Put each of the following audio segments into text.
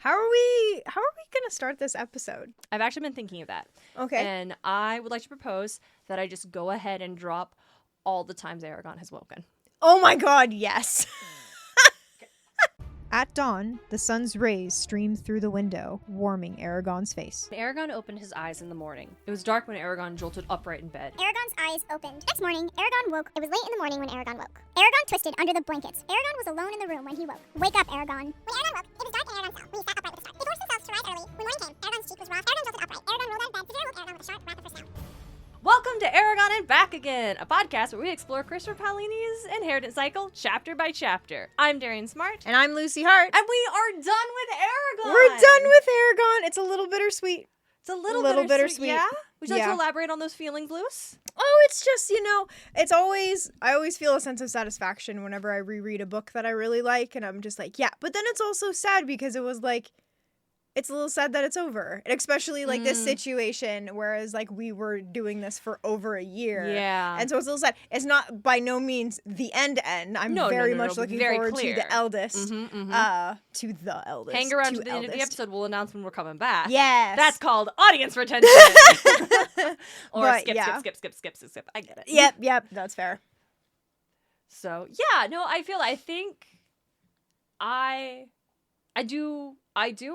How are we gonna start this episode? I've actually been thinking of that. Okay. And I would like to propose that I just go ahead and drop all the times Eragon has woken. Oh my god, yes. At dawn, the sun's rays streamed through the window, warming Eragon's face. Eragon opened his eyes in the morning. It was dark when Eragon jolted upright in bed. Eragon's eyes opened. Next morning, Eragon woke. It was late in the morning when Eragon woke. Eragon twisted under the blankets. Eragon was alone in the room when he woke. Wake up, Eragon. When Eragon woke, it was dark in Eragon's cell. When he sat upright with a start. He forced himself to rise early. When morning came, Eragon's cheek was raw. Eragon jolted upright. Eragon rolled out of bed. The woke Eragon with a sharp, rapid first sound. Welcome to Eragon and Back Again, a podcast where we explore Christopher Paolini's inheritance cycle chapter by chapter. I'm Darien Smartt. And I'm Lucy Hart. And we are done with Eragon. We're done with Eragon. It's a little bittersweet. It's a little bittersweet. Yeah? Would you like Yeah. to elaborate on those feelings, Luce? Oh, it's just, I always feel a sense of satisfaction whenever I reread a book that I really like, and I'm just like, yeah. But then it's also sad because it was like, it's a little sad that it's over. And especially like this situation, whereas like we were doing this for over a year. Yeah. And so it's a little sad. It's not by no means the end. I'm very much looking very forward clear. to the eldest. To the eldest. Hang around to to the end of the eldest. episode. We'll announce when we're coming back. Yes. That's called audience retention. Or But, skip. I get it. Yep. That's fair. So yeah, no, I think I do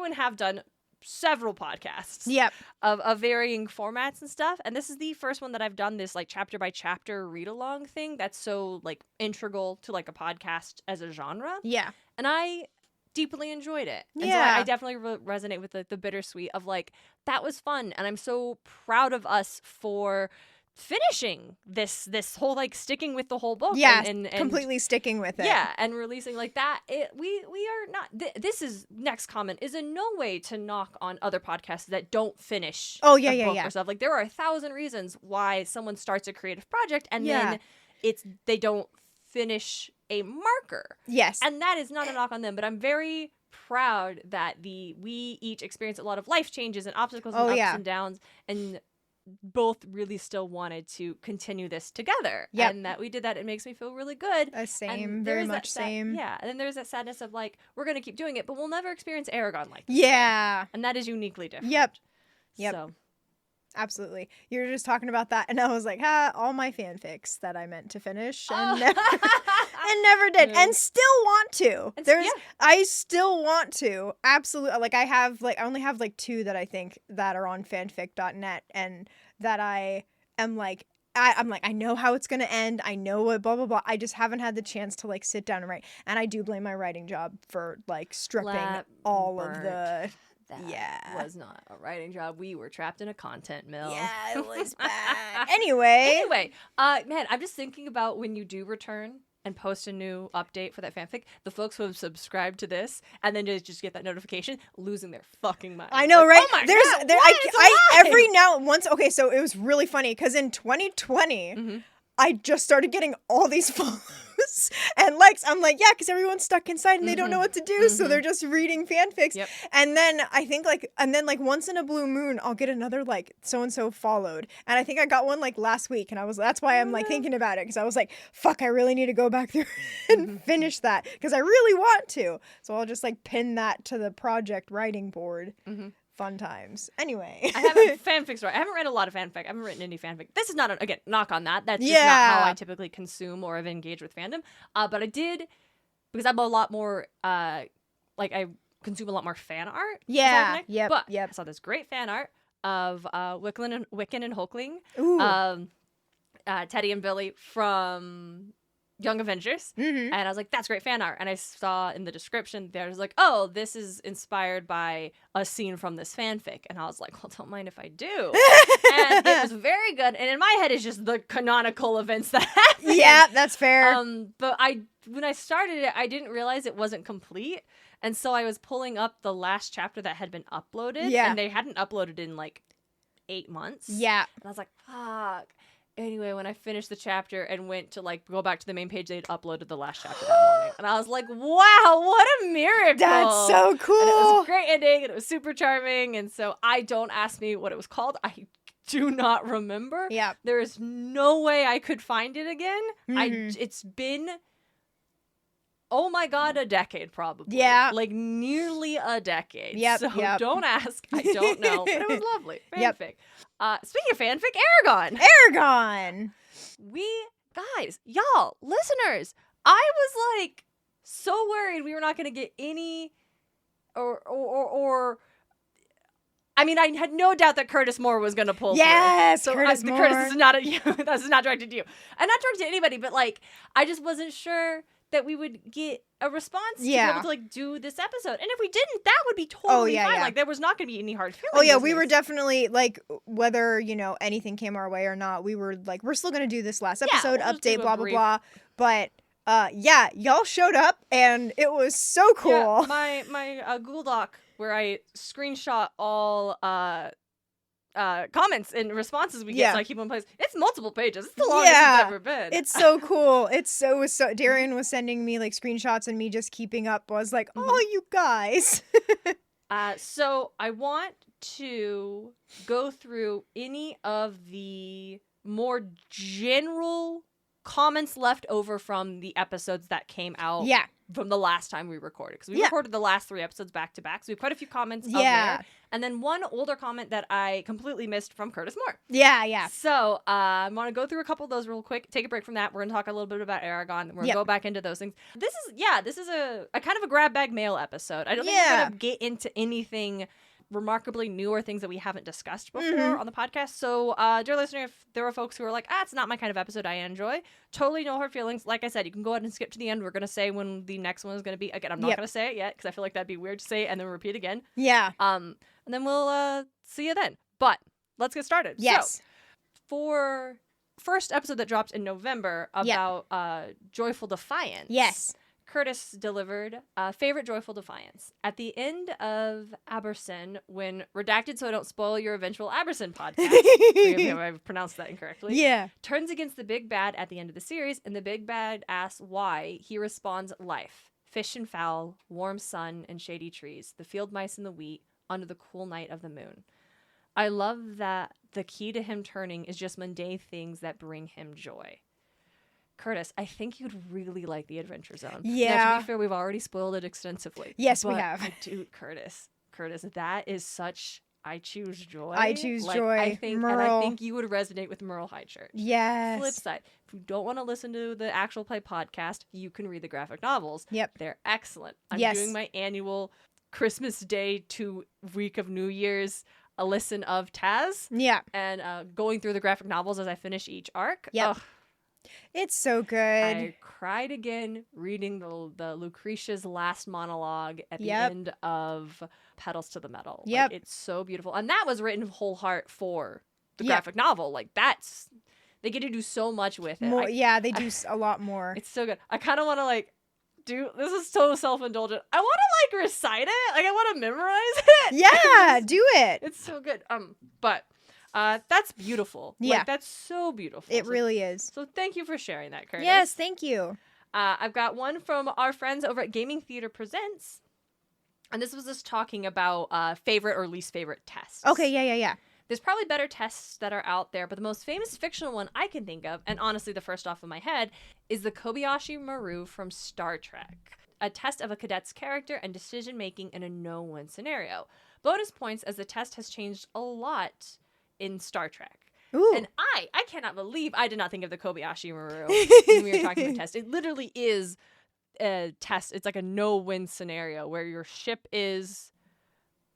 and have done several podcasts. Yep. Of varying formats and stuff. And this is the first one that I've done this like chapter by chapter read along thing that's so like integral to like a podcast as a genre. Yeah. And I deeply enjoyed it. And so Yeah. I definitely resonate with the bittersweet of like, that was fun. And I'm so proud of us for finishing this whole like sticking with the whole book. Yeah. And Completely sticking with it. yeah, and releasing like that. We are not. This is next comment is in no way to knock on other podcasts that don't finish. Oh, yeah, a yeah, book yeah. Or stuff. Like there are 1,000 reasons why someone starts a creative project and Yeah. then they don't finish a marker. Yes. And that is not a knock on them, but I'm very proud that we each experience a lot of life changes and obstacles and ups and downs, and both really still wanted to continue this together. Yep. And that we did that. It makes me feel really good. Same. And Very there's much same. Yeah. And then there's that sadness of like, we're going to keep doing it, but we'll never experience Eragon like this. Yeah. And that is uniquely different. Yep. So. Absolutely. You were just talking about that, and I was like, all my fanfics that I meant to finish and never did, and still want to. I still want to. Absolutely. Like I only have like 2 that I think that are on fanfic.net, and that I am like, I'm like, I know how it's going to end. I know what blah, blah, blah. I just haven't had the chance to like sit down and write. And I do blame my writing job for like stripping all of the... That was not a writing job. We were trapped in a content mill. Yeah, it was bad. Anyway, man, I'm just thinking about when you do return and post a new update for that fanfic, the folks who have subscribed to this and then just get that notification, losing their fucking mind. I know, like, right? Oh my God, I every now once. Okay, so it was really funny because in 2020, I just started getting all these follows and likes. I'm like, yeah, because everyone's stuck inside and they don't know what to do, so they're just reading fanfics. Yep. And then I think like once in a blue moon, I'll get another like so and so followed. And I think I got one like last week, and that's why I'm like thinking about it, because I was like, fuck, I really need to go back through and finish that because I really want to. So I'll just like pin that to the project writing board. Fun times. Anyway. I haven't I haven't read a lot of fanfic. I haven't written any fanfic. This is not, again, knock on that. That's just not how I typically consume or have engaged with fandom. But I did, because I'm a lot more, I consume a lot more fan art. Yeah. Yep. But I saw this great fan art of Wiccan and Hulkling. Ooh. Teddy and Billy from Young Avengers, and I was like, that's great fan art. And I saw in the description there's like, oh, this is inspired by a scene from this fanfic, and I was like, well, don't mind if I do. And it was very good, and in my head it's just the canonical events that happen. Yeah, that's fair. But when I started it, I didn't realize it wasn't complete, and so I was pulling up the last chapter that had been uploaded, and they hadn't uploaded in like 8 months. Yeah. And I was like, fuck. Anyway, when I finished the chapter and went to like go back to the main page, they'd uploaded the last chapter that morning. And I was like, wow, what a miracle. That's so cool. And it was a great ending, and it was super charming. And so don't ask me what it was called. I do not remember. Yeah. There is no way I could find it again. It's been oh my god, a decade probably. Yeah. Like nearly a decade. Yep, So yep. don't ask. I don't know. But it was lovely. Yep. Fanfic. Speaking of fanfic, Eragon. Eragon. Guys, y'all, listeners, I was like so worried we were not going to get any or I mean, I had no doubt that Curtis Moore was going to pull yes, through. So Curtis Moore. Curtis, this is not this is not directed to you. And not directed to anybody, but like I just wasn't sure that we would get a response to be able to like do this episode. And if we didn't, that would be totally fine. Like there was not going to be any hard feelings. Oh yeah, we were definitely like, whether, anything came our way or not, we were like, we're still going to do this last episode, update, blah, blah, blah. But yeah, y'all showed up and it was so cool. Yeah, my Google Doc where I screenshot all comments and responses we get, so I keep them in place. It's multiple pages. It's the longest it's ever been. It's so cool. It's so Darien was sending me like screenshots and me just keeping up was like, oh, you guys. So I want to go through any of the more general comments left over from the episodes that came out from the last time we recorded. Because we recorded the last 3 episodes back to back. So we have quite a few comments up there. And then one older comment that I completely missed from Curtis Moore. Yeah. So I want to go through a couple of those real quick. Take a break from that. We're going to talk a little bit about Eragon. We're going to go back into those things. This is a kind of a grab bag mail episode. I don't think we're going to get into anything remarkably new or things that we haven't discussed before on the podcast. So, dear listener, if there are folks who are like, it's not my kind of episode I enjoy, totally no hard feelings. Like I said, you can go ahead and skip to the end. We're going to say when the next one is going to be. Again, I'm not going to say it yet because I feel like that'd be weird to say it and then repeat again. Yeah. And then we'll see you then. But let's get started. Yes. So, for first episode that dropped in November about Joyful Defiance. Yes. Curtis delivered favorite Joyful Defiance. At the end of Aberson, when redacted so I don't spoil your eventual Aberson podcast, forgive me if I've pronounced that incorrectly, turns against the big bad at the end of the series, and the big bad asks why, he responds, life. Fish and fowl, warm sun and shady trees, the field mice and the wheat, under the cool night of the moon. I love that the key to him turning is just mundane things that bring him joy. Curtis, I think you'd really like the Adventure Zone. Yeah. Now, to be fair, we've already spoiled it extensively. Yes, we have. Dude, Curtis, that is such I choose joy. I choose joy. I think, Merle. And I think you would resonate with Merle Highchurch. Yes. Flip side, if you don't want to listen to the actual play podcast, you can read the graphic novels. Yep. They're excellent. I'm doing my annual Christmas Day to week of New Year's a listen of Taz. Yeah. And going through the graphic novels as I finish each arc. Yep. Ugh. It's so good. I cried again reading the Lucretia's last monologue at the end of Petals to the Metal. Yep. Like, it's so beautiful. And that was written whole heart for the graphic novel. Like, they get to do so much with it. More, they do a lot more. It's so good. I kind of want to, this is so self-indulgent. I want to, recite it. I want to memorize it. Yeah, do it. It's so good. But... that's beautiful. Yeah. That's so beautiful. It really is. So thank you for sharing that, Curtis. Yes, thank you. I've got one from our friends over at Gaming Theater Presents. And this was us talking about favorite or least favorite tests. Okay, yeah. There's probably better tests that are out there, but the most famous fictional one I can think of, and honestly the first off of my head, is the Kobayashi Maru from Star Trek. A test of a cadet's character and decision-making in a no-win scenario. Bonus points as the test has changed a lot in Star Trek. Ooh. And I cannot believe I did not think of the Kobayashi Maru when we were talking about test. It literally is a test. It's like a no-win scenario where your ship is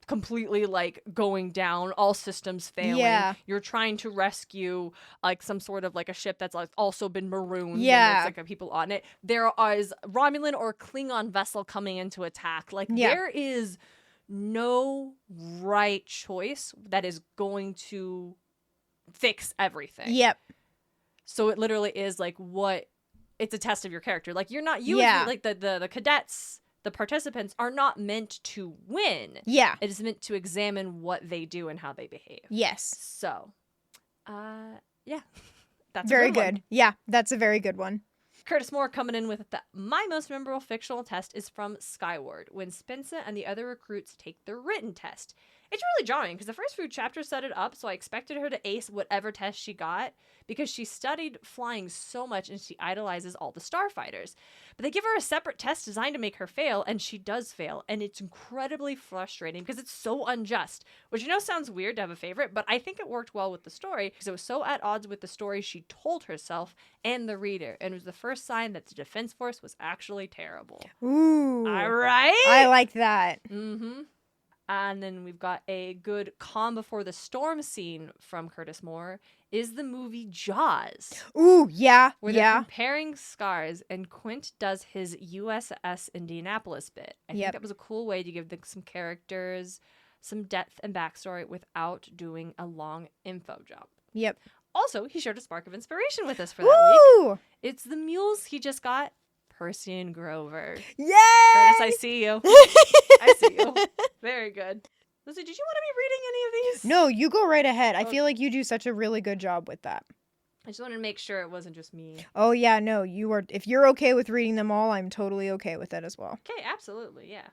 completely going down, all systems failing. Yeah. You're trying to rescue some sort of a ship that's also been marooned. Yeah. And there's people on it. There is Romulan or Klingon vessel coming in to attack. There is no right choice that is going to fix everything. Yep. So it literally is it's a test of your character. You're not using the cadets, the participants are not meant to win. Yeah. It is meant to examine what they do and how they behave. Yes. So, yeah. That's very a good one. Yeah, that's a very good one. Curtis Moore coming in with my most memorable fictional test is from Skyward, when Spencer and the other recruits take the written test. It's really jarring because the first few chapters set it up, so I expected her to ace whatever test she got because she studied flying so much and she idolizes all the starfighters. But they give her a separate test designed to make her fail, and she does fail, and it's incredibly frustrating because it's so unjust, which sounds weird to have a favorite, but I think it worked well with the story because it was so at odds with the story she told herself and the reader, and it was the first sign that the Defense Force was actually terrible. Ooh. All right? I like that. Mm-hmm. And then we've got a good calm before the storm scene from Curtis Moore is the movie Jaws. Ooh, yeah, where they're comparing scars, and Quint does his USS Indianapolis bit. I think that was a cool way to give them some characters, some depth and backstory without doing a long info jump. Yep. Also, he shared a spark of inspiration with us for that week. It's the mules he just got, Percy and Grover. Yay! Curtis, I see you. I see you. Very good. Lucy, did you want to be reading any of these? No, you go right ahead. I feel like you do such a really good job with that. I just wanted to make sure it wasn't just me. Oh, yeah, no, you are. If you're okay with reading them all, I'm totally okay with it as well. Okay, absolutely, yeah.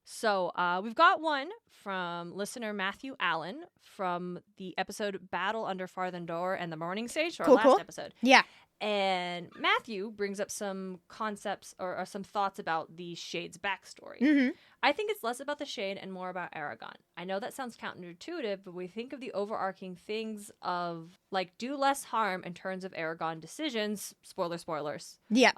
So we've got one from listener Matthew Allen from the episode Battle Under Farthen Door and the Morning Stage, our last episode. Yeah. And Matthew brings up some concepts or some thoughts about the Shade's backstory. Mm-hmm. I think it's less about the Shade and more about Eragon. I know that sounds counterintuitive, but we think of the overarching things of, like, do less harm in terms of Eragon decisions. Spoilers. Yeah.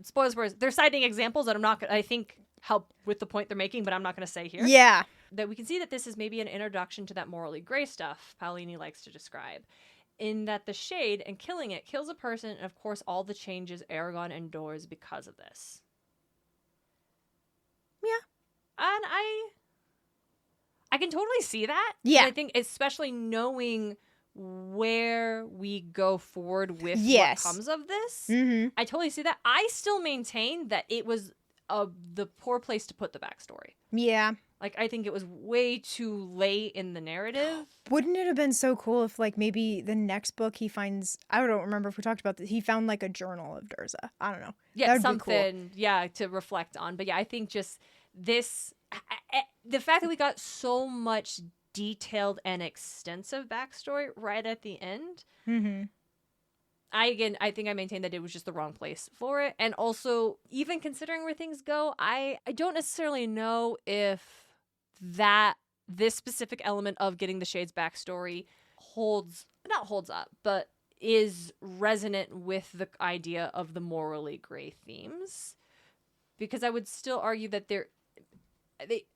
Spoilers. They're citing examples that I'm not, I think, help with the point they're making, but I'm not going to say here. Yeah. That we can see that this is maybe an introduction to that morally gray stuff Paolini likes to describe. In that the Shade and killing it kills a person, and of course all the changes Eragon endures because of this. Yeah. And I can totally see that. Yeah. I think especially knowing where we go forward with what comes of this. Mm-hmm. I totally see that. I still maintain that it was the poor place to put the backstory. Yeah. Like, I think it was way too late in the narrative. Wouldn't it have been so cool if, like, maybe the next book he finds, I don't remember if we talked about this, he found, like, a journal of Durza. I don't know. Yeah, something, cool. To reflect on. But yeah, I think just this, the fact that we got so much detailed and extensive backstory right at the end. Mm-hmm. I think I maintain that it was just the wrong place for it. And also, even considering where things go, I don't necessarily know if this specific element of getting the Shade's backstory not holds up, but is resonant with the idea of the morally gray themes. Because I would still argue that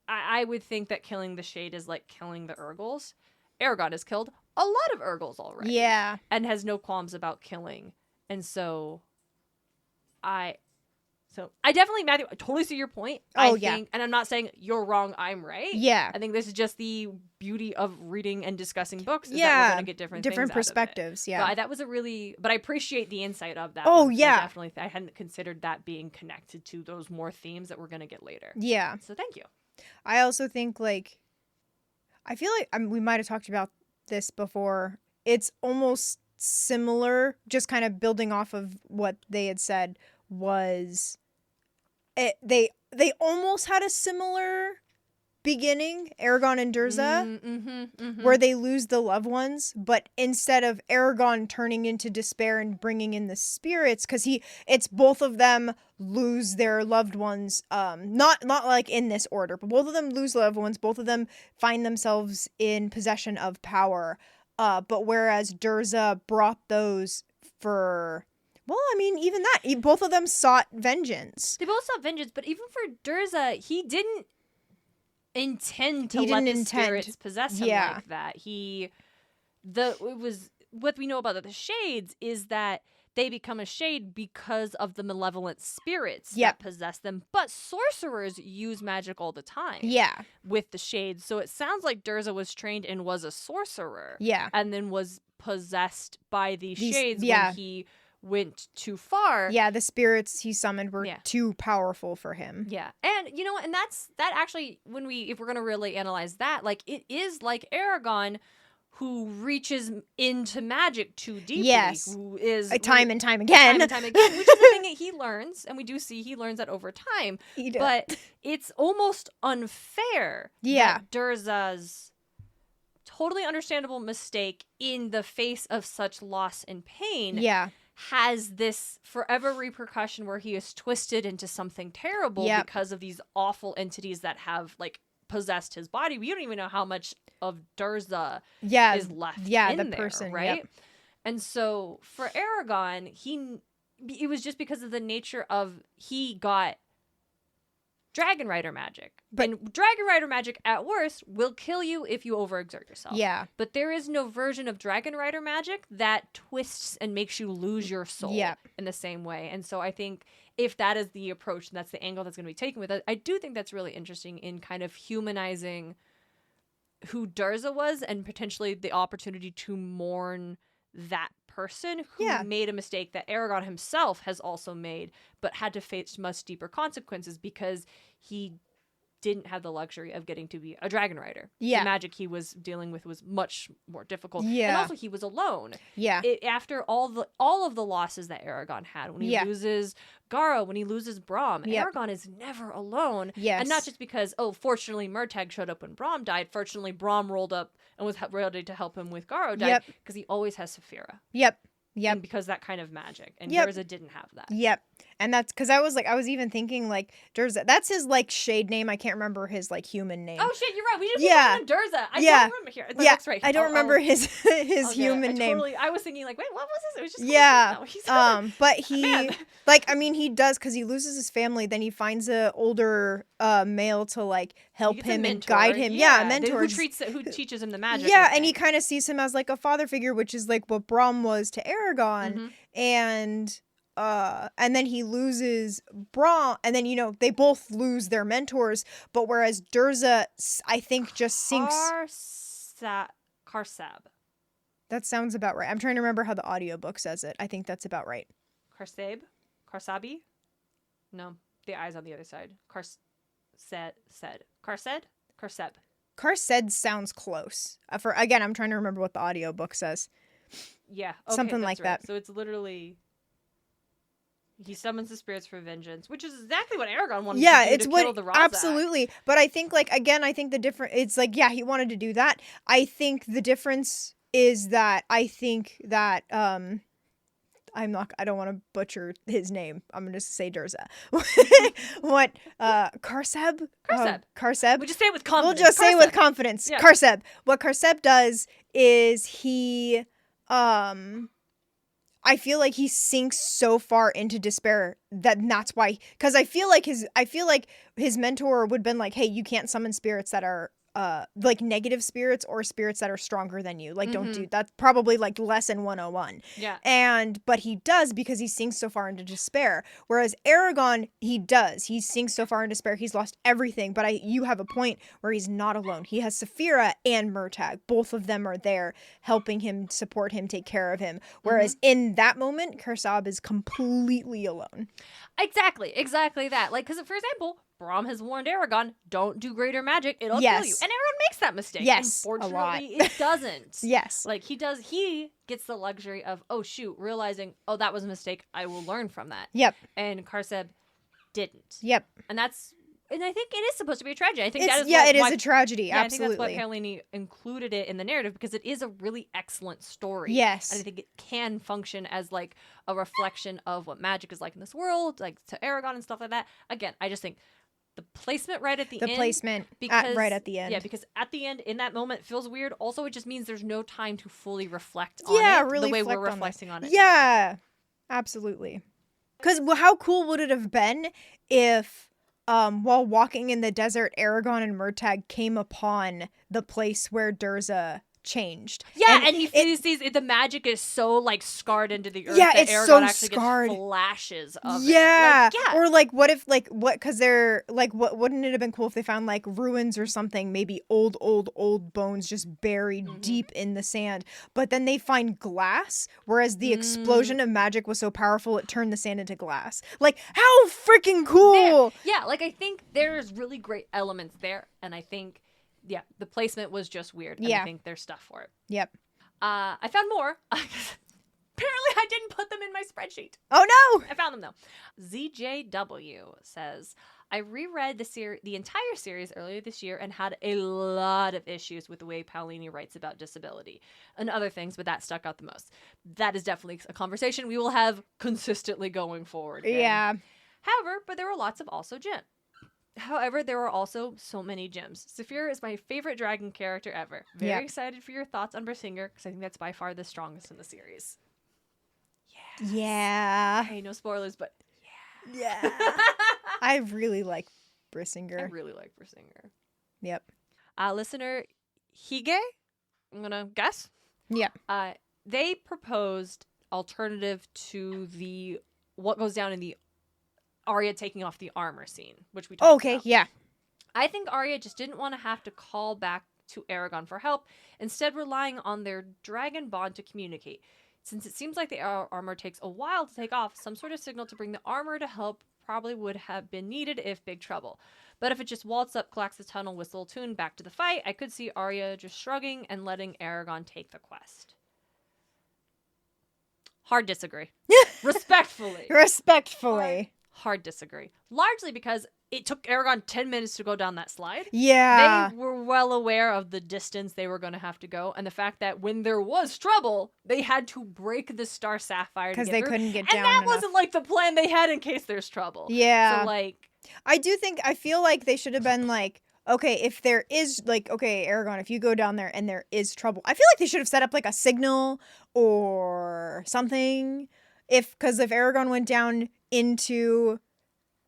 I would think that killing the Shade is like killing the Urgles. Eragon has killed a lot of Urgles already. Yeah. And has no qualms about killing. And so I definitely, Matthew, I totally see your point. Oh, I think, and I'm not saying you're wrong, I'm right. Yeah. I think this is just the beauty of reading and discussing books. Is that we're going to get different perspectives. Yeah. But I appreciate the insight of that. Oh, one, yeah. I hadn't considered that being connected to those more themes that we're going to get later. Yeah. So thank you. I also think, like, I feel like we might have talked about this before. It's almost similar, just kind of building off of what they had said was they almost had a similar beginning, Eragon and Durza, where they lose the loved ones, but instead of Eragon turning into despair and bringing in the spirits, because it's both of them lose their loved ones, not like in this order, but both of them lose loved ones, both of them find themselves in possession of power, but whereas Durza brought those for... Well, I mean, even that, both of them sought vengeance. They both sought vengeance, but even for Durza, he didn't intend to let the spirits possess him like that. What we know about the Shades is that they become a Shade because of the malevolent spirits that possess them. But sorcerers use magic all the time. Yeah. With the Shades. So it sounds like Durza was trained and was a sorcerer. Yeah. And then was possessed by these Shades when he went too far. Yeah, the spirits he summoned were too powerful for him. Yeah. And you know, and that actually, if we're gonna really analyze that, like, it is like Eragon, who reaches into magic too deeply. Yes. Who is time and time again. Time and time again, which is the thing that he learns, and we do see he learns that over time. But it's almost unfair that Durza's totally understandable mistake in the face of such loss and pain has this forever repercussion where he is twisted into something terrible because of these awful entities that have like possessed his body. We don't even know how much of Durza is left in the person, right? And so for Eragon, it was just because of the nature of he got Dragon Rider magic. And Dragon Rider magic, at worst, will kill you if you overexert yourself. Yeah. But there is no version of Dragon Rider magic that twists and makes you lose your soul in the same way. And so I think if that is the approach and that's the angle that's going to be taken with it, I do think that's really interesting in kind of humanizing who Durza was and potentially the opportunity to mourn that person who made a mistake that Eragon himself has also made, but had to face much deeper consequences because he didn't have the luxury of getting to be a dragon rider. The magic he was dealing with was much more difficult. And also he was alone. After all of the losses that Eragon had, when he loses Gara, when he loses Braum, Eragon is never alone. And not just because, fortunately Murtagh showed up when Braum died. Fortunately, Braum rolled up and was ready to help him with Garo died because he always has Saphira. And because that kind of magic. And Durza didn't have that. And that's because I was even thinking like Durza. That's his like shade name. I can't remember his like human name. Oh shit, you're right. We just call him Durza. I don't remember here. That's right. I don't remember his human name. I was thinking like, wait, what was this? It was just but he he does because he loses his family. Then he finds a older male to like help him and guide him. A mentor who teaches him the magic. And he kind of sees him as like a father figure, which is like what Braum was to Eragon, and then he loses Braum, and then they both lose their mentors. But whereas Durza, I think, just sinks. Karsab. That sounds about right. I'm trying to remember how the audiobook says it. I think that's about right. Karsabi? No, the I's on the other side. Karsed sounds close. I'm trying to remember what the audiobook says. Yeah, something like that. So it's literally he summons the spirits for vengeance, which is exactly what Eragon wanted to do kill the Razak. Absolutely. But I think I think the difference. It's like he wanted to do that. I think the difference is that I think that I don't want to butcher his name. I'm going to say Durza. What? Karseb? Karseb. We'll just say it with confidence. We'll just say it with confidence. Yeah. Karseb. What Karseb does is he, I feel like he sinks so far into despair that's why, because I feel like his mentor would have been like, hey, you can't summon spirits that are like negative spirits or spirits that are stronger than you. Like, don't do that's probably like lesson 101. But he does because he sinks so far into despair. Whereas Eragon, he sinks so far into despair. He's lost everything. But you have a point where he's not alone. He has Saphira and Murtagh. Both of them are there helping him, support him, take care of him. Whereas in that moment, Karsab is completely alone. Exactly that. Like, because for example, Braum has warned Eragon, don't do greater magic, it'll kill you. And Eragon makes that mistake. Yes, unfortunately, it doesn't. Yes. Like, he gets the luxury of, realizing, that was a mistake, I will learn from that. Yep. And Karseb didn't. Yep. And I think it is supposed to be a tragedy. I think it is a tragedy, absolutely. I think that's why Paolini included it in the narrative, because it is a really excellent story. Yes. And I think it can function as like a reflection of what magic is like in this world, like to Eragon and stuff like that. Again, I just think the placement right at the end. Right at the end. Yeah, because at the end, in that moment, feels weird. Also, it just means there's no time to fully reflect on it really the way we're reflecting on it. Yeah, absolutely. Because how cool would it have been if, while walking in the desert, Eragon and Murtagh came upon the place where Durza changed. Yeah, and he sees the magic is so like scarred into the earth. Yeah, that it's Eragon so actually scarred. Gets flashes of it. Like, or like what if because they're like wouldn't it have been cool if they found like ruins or something, maybe old bones just buried deep in the sand, but then they find glass, whereas the explosion of magic was so powerful it turned the sand into glass. Like, how freaking cool! Yeah, like I think there's really great elements there, and I think yeah, the placement was just weird. And I think there's stuff for it. Yep. I found more. Apparently, I didn't put them in my spreadsheet. Oh, no! I found them, though. ZJW says, I reread the entire series earlier this year and had a lot of issues with the way Paolini writes about disability and other things, but that stuck out the most. That is definitely a conversation we will have consistently going forward. Yeah. However, but there were lots of also gems. However, there were also so many gems. Saphira is my favorite dragon character ever. Very excited for your thoughts on Brisingr, because I think that's by far the strongest in the series. Yeah. Hey, no spoilers, but yeah. I really like Brisingr. I really like Brisingr. Yep. Listener Hige, I'm going to guess. Yep. They proposed alternative to the what goes down in the Arya taking off the armor scene, which we talked about. Yeah. I think Arya just didn't want to have to call back to Eragon for help, instead relying on their dragon bond to communicate. Since it seems like the armor takes a while to take off, some sort of signal to bring the armor to help probably would have been needed if big trouble. But if it just waltz up Clax's tunnel whistle tune back to the fight, I could see Arya just shrugging and letting Eragon take the quest. Hard disagree. Respectfully. Hard disagree. Largely because it took Eragon 10 minutes to go down that slide. Yeah. They were well aware of the distance they were going to have to go, and the fact that when there was trouble, they had to break the Star Sapphire because they couldn't get down and that enough. wasn't like the plan they had in case there's trouble. Yeah. So like, I feel like they should have been like, okay, if there is like, okay, Eragon, if you go down there and there is trouble, I feel like they should have set up like a signal or something. Because if Eragon went down into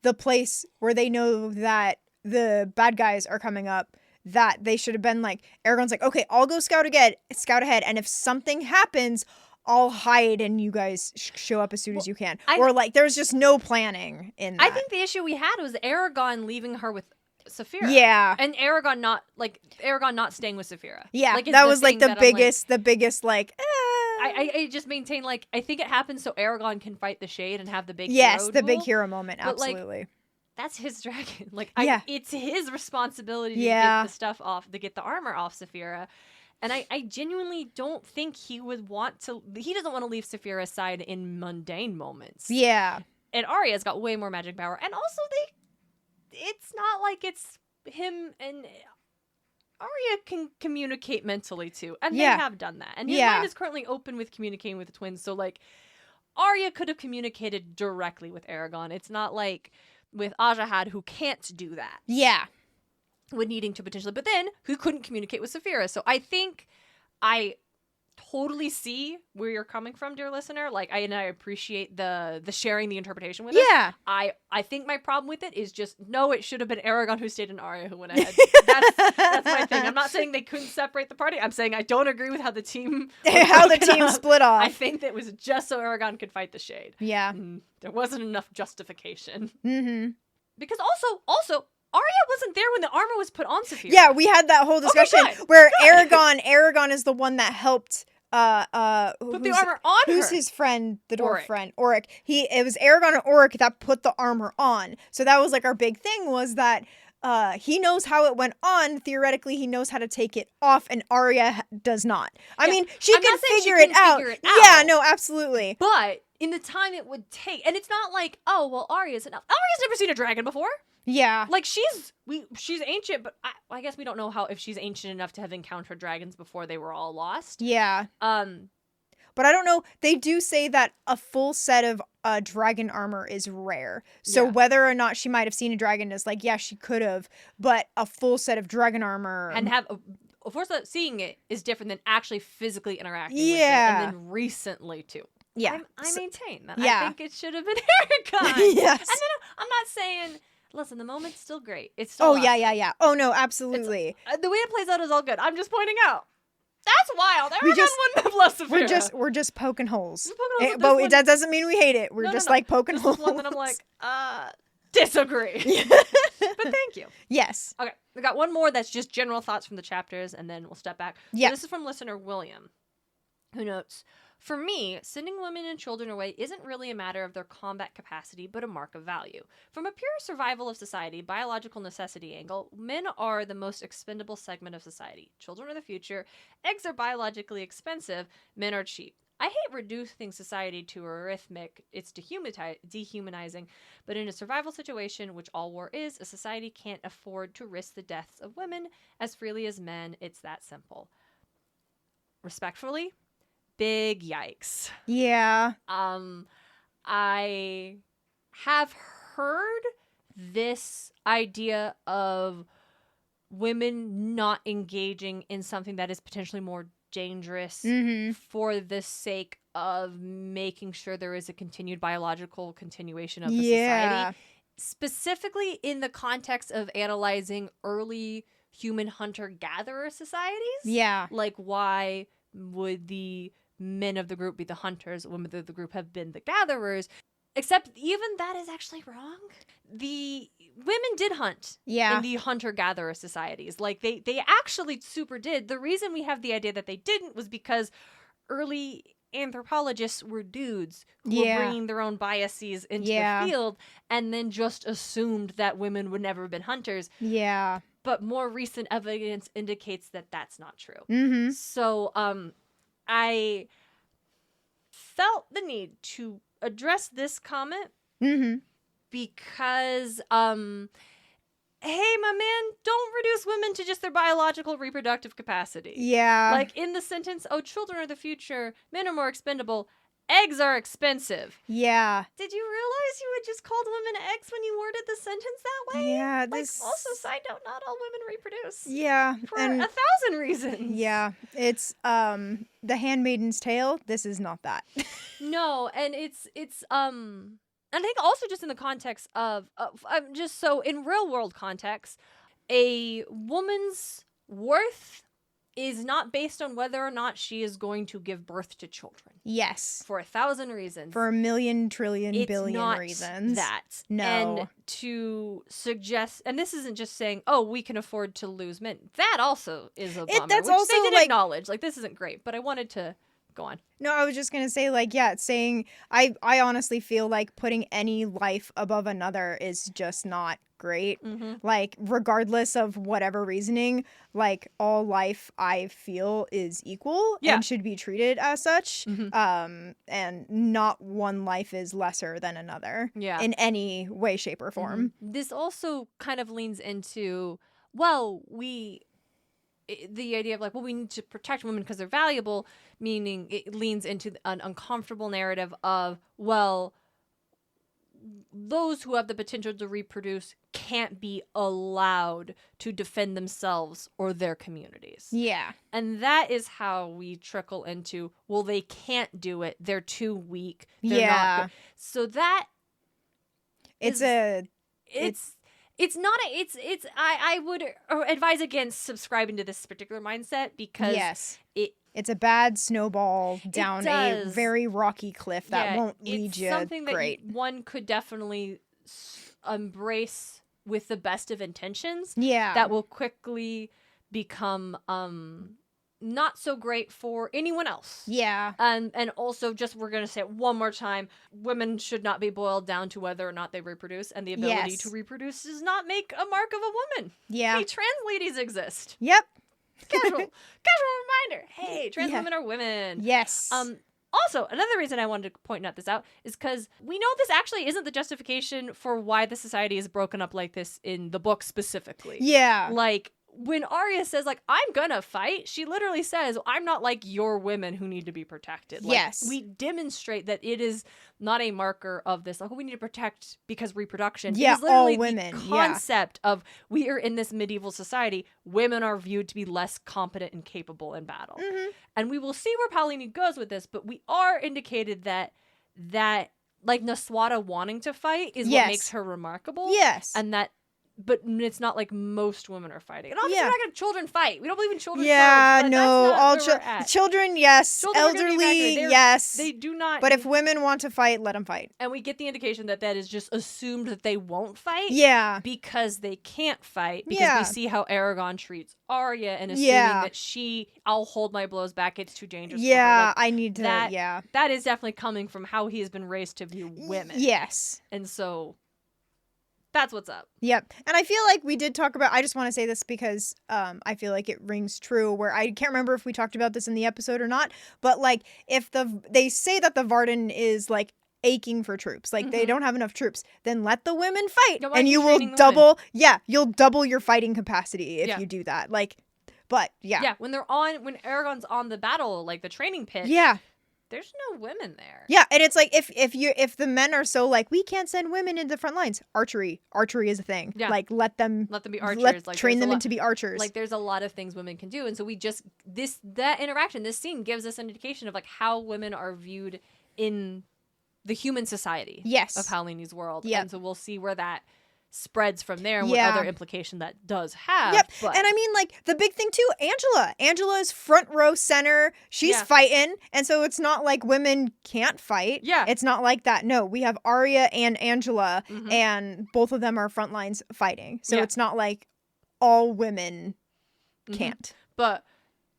the place where they know that the bad guys are coming up, that they should have been like, Eragon's like, okay, I'll go scout ahead, and if something happens, I'll hide and you guys show up as soon as you can. Or like, there's just no planning in that. I think the issue we had was Eragon leaving her with Saphira. Yeah. And Eragon not staying with Saphira. Yeah, like, that was like the biggest like, I just maintain, like, I think it happens so Eragon can fight the Shade and have the big big hero moment, absolutely. Like, that's his dragon. Like, it's his responsibility to get the stuff off, to get the armor off Saphira. And I genuinely don't think he would want to, he doesn't want to leave Saphira's side in mundane moments. Yeah. And Arya's got way more magic power. And also it's not like it's him and Arya can communicate mentally too, and they have done that. And his mind is currently open with communicating with the twins, so like Arya could have communicated directly with Eragon. It's not like with Ajahad, who can't do that. Yeah. With needing to potentially, but then who couldn't communicate with Saphira. So I think I totally see where you're coming from, dear listener. Like, I appreciate the sharing the interpretation with us. Yeah. I think my problem with it is just, no, it should have been Eragon who stayed and Arya who went ahead. That's my thing. I'm not saying they couldn't separate the party. I'm saying I don't agree with how the team split off. I think that was just so Eragon could fight the Shade. Yeah. There wasn't enough justification. Mm-hmm. Because also Arya wasn't there when the armor was put on Saphira. Yeah, we had that whole discussion where Eragon is the one that helped put the armor on her. Who's his friend, the dwarf friend? Auric. It was Eragon and Auric that put the armor on. So that was like our big thing, was that he knows how it went on. Theoretically, he knows how to take it off, and Arya does not. I mean, she can figure it out. Yeah, no, absolutely. But in the time it would take, and it's not like, oh, well, Arya's never seen a dragon before. Yeah. Like, she's ancient, but I guess we don't know if she's ancient enough to have encountered dragons before they were all lost. Yeah. But I don't know. They do say that a full set of dragon armor is rare. So whether or not she might have seen a dragon is like, yeah, she could have. But a full set of dragon armor. And of course, seeing it is different than actually physically interacting with it. And then recently, too. Yeah. I maintain that. Yeah. I think it should have been Eragon. Yes. And then I'm not saying... Listen, the moment's still great. It's still awesome. Yeah. Oh, no, absolutely. The way it plays out is all good. I'm just pointing out. That's wild. Eragon wouldn't have left Saphira. We're just poking holes. But that doesn't mean we hate it. We're like poking holes. This is one that I'm like, disagree. But thank you. Yes. Okay, we got one more that's just general thoughts from the chapters, and then we'll step back. Yeah. So this is from listener William, who notes, For me, sending women and children away isn't really a matter of their combat capacity, but a mark of value. From a pure survival of society, biological necessity angle, men are the most expendable segment of society. Children are the future. Eggs are biologically expensive. Men are cheap. I hate reducing society to arithmetic. It's dehumanizing. But in a survival situation, which all war is, a society can't afford to risk the deaths of women as freely as men. It's that simple. Respectfully, big yikes. Yeah. I have heard this idea of women not engaging in something that is potentially more dangerous for the sake of making sure there is a continued biological continuation of the society. Specifically in the context of analyzing early human hunter-gatherer societies. Yeah. Like, why would the men of the group be the hunters, women of the group have been the gatherers? Except even that is actually wrong. The women did hunt in the hunter-gatherer societies. Like, they actually super did. The reason we have the idea that they didn't was because early anthropologists were dudes who were bringing their own biases into the field and then just assumed that women would never have been hunters. Yeah. But more recent evidence indicates that that's not true. So I felt the need to address this comment because hey, my man, don't reduce women to just their biological reproductive capacity. Yeah. Like in the sentence, oh, children are the future, men are more expendable, eggs are expensive. Yeah. Did you realize you had just called women eggs when you worded the sentence that way? Yeah. Like, also, side note, not all women reproduce. Yeah. For 1,000 reasons. Yeah. It's The Handmaid's Tale. This is not that. No, and it's I think also just in the context of just so in real world context, a woman's worth is not based on whether or not she is going to give birth to children. Yes. For 1,000 reasons. For a million, trillion, it's billion not reasons. That. No. And to suggest, and this isn't just saying, oh, we can afford to lose men. That also is a bummer. That's which also, they did like, acknowledge. Like, this isn't great, but I wanted to go on. No, I was just going to say, like, yeah, saying, I honestly feel like putting any life above another is just not great. Like, regardless of whatever reasoning, like, all life, I feel, is equal and should be treated as such. And not one life is lesser than another in any way, shape, or form. This also kind of leans into, well, the idea of like, well, we need to protect women because they're valuable, meaning it leans into an uncomfortable narrative of, well, those who have the potential to reproduce can't be allowed to defend themselves or their communities. Yeah. And that is how we trickle into, well, they can't do it. They're too weak. They're not good. So that I would advise against subscribing to this particular mindset because it's a bad snowball down a very rocky cliff that won't lead you something great. That one could definitely embrace with the best of intentions. Yeah. That will quickly become not so great for anyone else. Yeah. And also, just we're going to say it one more time, women should not be boiled down to whether or not they reproduce, and the ability to reproduce does not make a mark of a woman. Yeah. Hey, trans ladies exist. Yep. Casual reminder. Hey, trans women are women. Yes. Also, another reason I wanted to point this out is because we know this actually isn't the justification for why the society is broken up like this in the book specifically. Yeah. Like, when Arya says, like, I'm gonna fight, she literally says, I'm not like your women who need to be protected. Like, yes. We demonstrate that it is not a marker of this, like, oh, we need to protect because reproduction. Yeah, it is literally all women. The concept of we are in this medieval society, women are viewed to be less competent and capable in battle. And we will see where Paulini goes with this, but we are indicated that like, Naswada wanting to fight is what makes her remarkable. Yes. And that but it's not like most women are fighting. And obviously, we're not going to children fight. We don't believe in children. Yeah, fight, no, all children, yes. Children elderly, yes. They do not. But if women want to fight, let them fight. And we get the indication that is just assumed that they won't fight. Yeah. Because they can't fight. Because we see how Eragon treats Arya and assuming that I'll hold my blows back. It's too dangerous. Yeah, like, I need to. That is definitely coming from how he has been raised to view women. Yes. And so that's what's up. Yep. And I feel like we did talk about, I just want to say this because I feel like it rings true, where I can't remember if we talked about this in the episode or not, but like if they say that the Varden is like aching for troops, like they don't have enough troops, then let the women fight and you will double, you'll double your fighting capacity if you do that. Like, but yeah, when Eragon's on the battle, like the training pit, there's no women there. Yeah, and it's like if the men are so like, we can't send women into the front lines, archery is a thing. Yeah. Like let them be archers. Train them to be archers. Like there's a lot of things women can do, and so we just that interaction, this scene gives us an indication of like how women are viewed in the human society. Yes. Of Halini's world. Yeah. And so we'll see where that spreads from there and what other implication that does have. Yep. But and I mean, like, the big thing too, Angela is front row center. She's fighting. And so it's not like women can't fight. Yeah. It's not like that. No, we have Arya and Angela and both of them are front lines fighting. So it's not like all women can't. But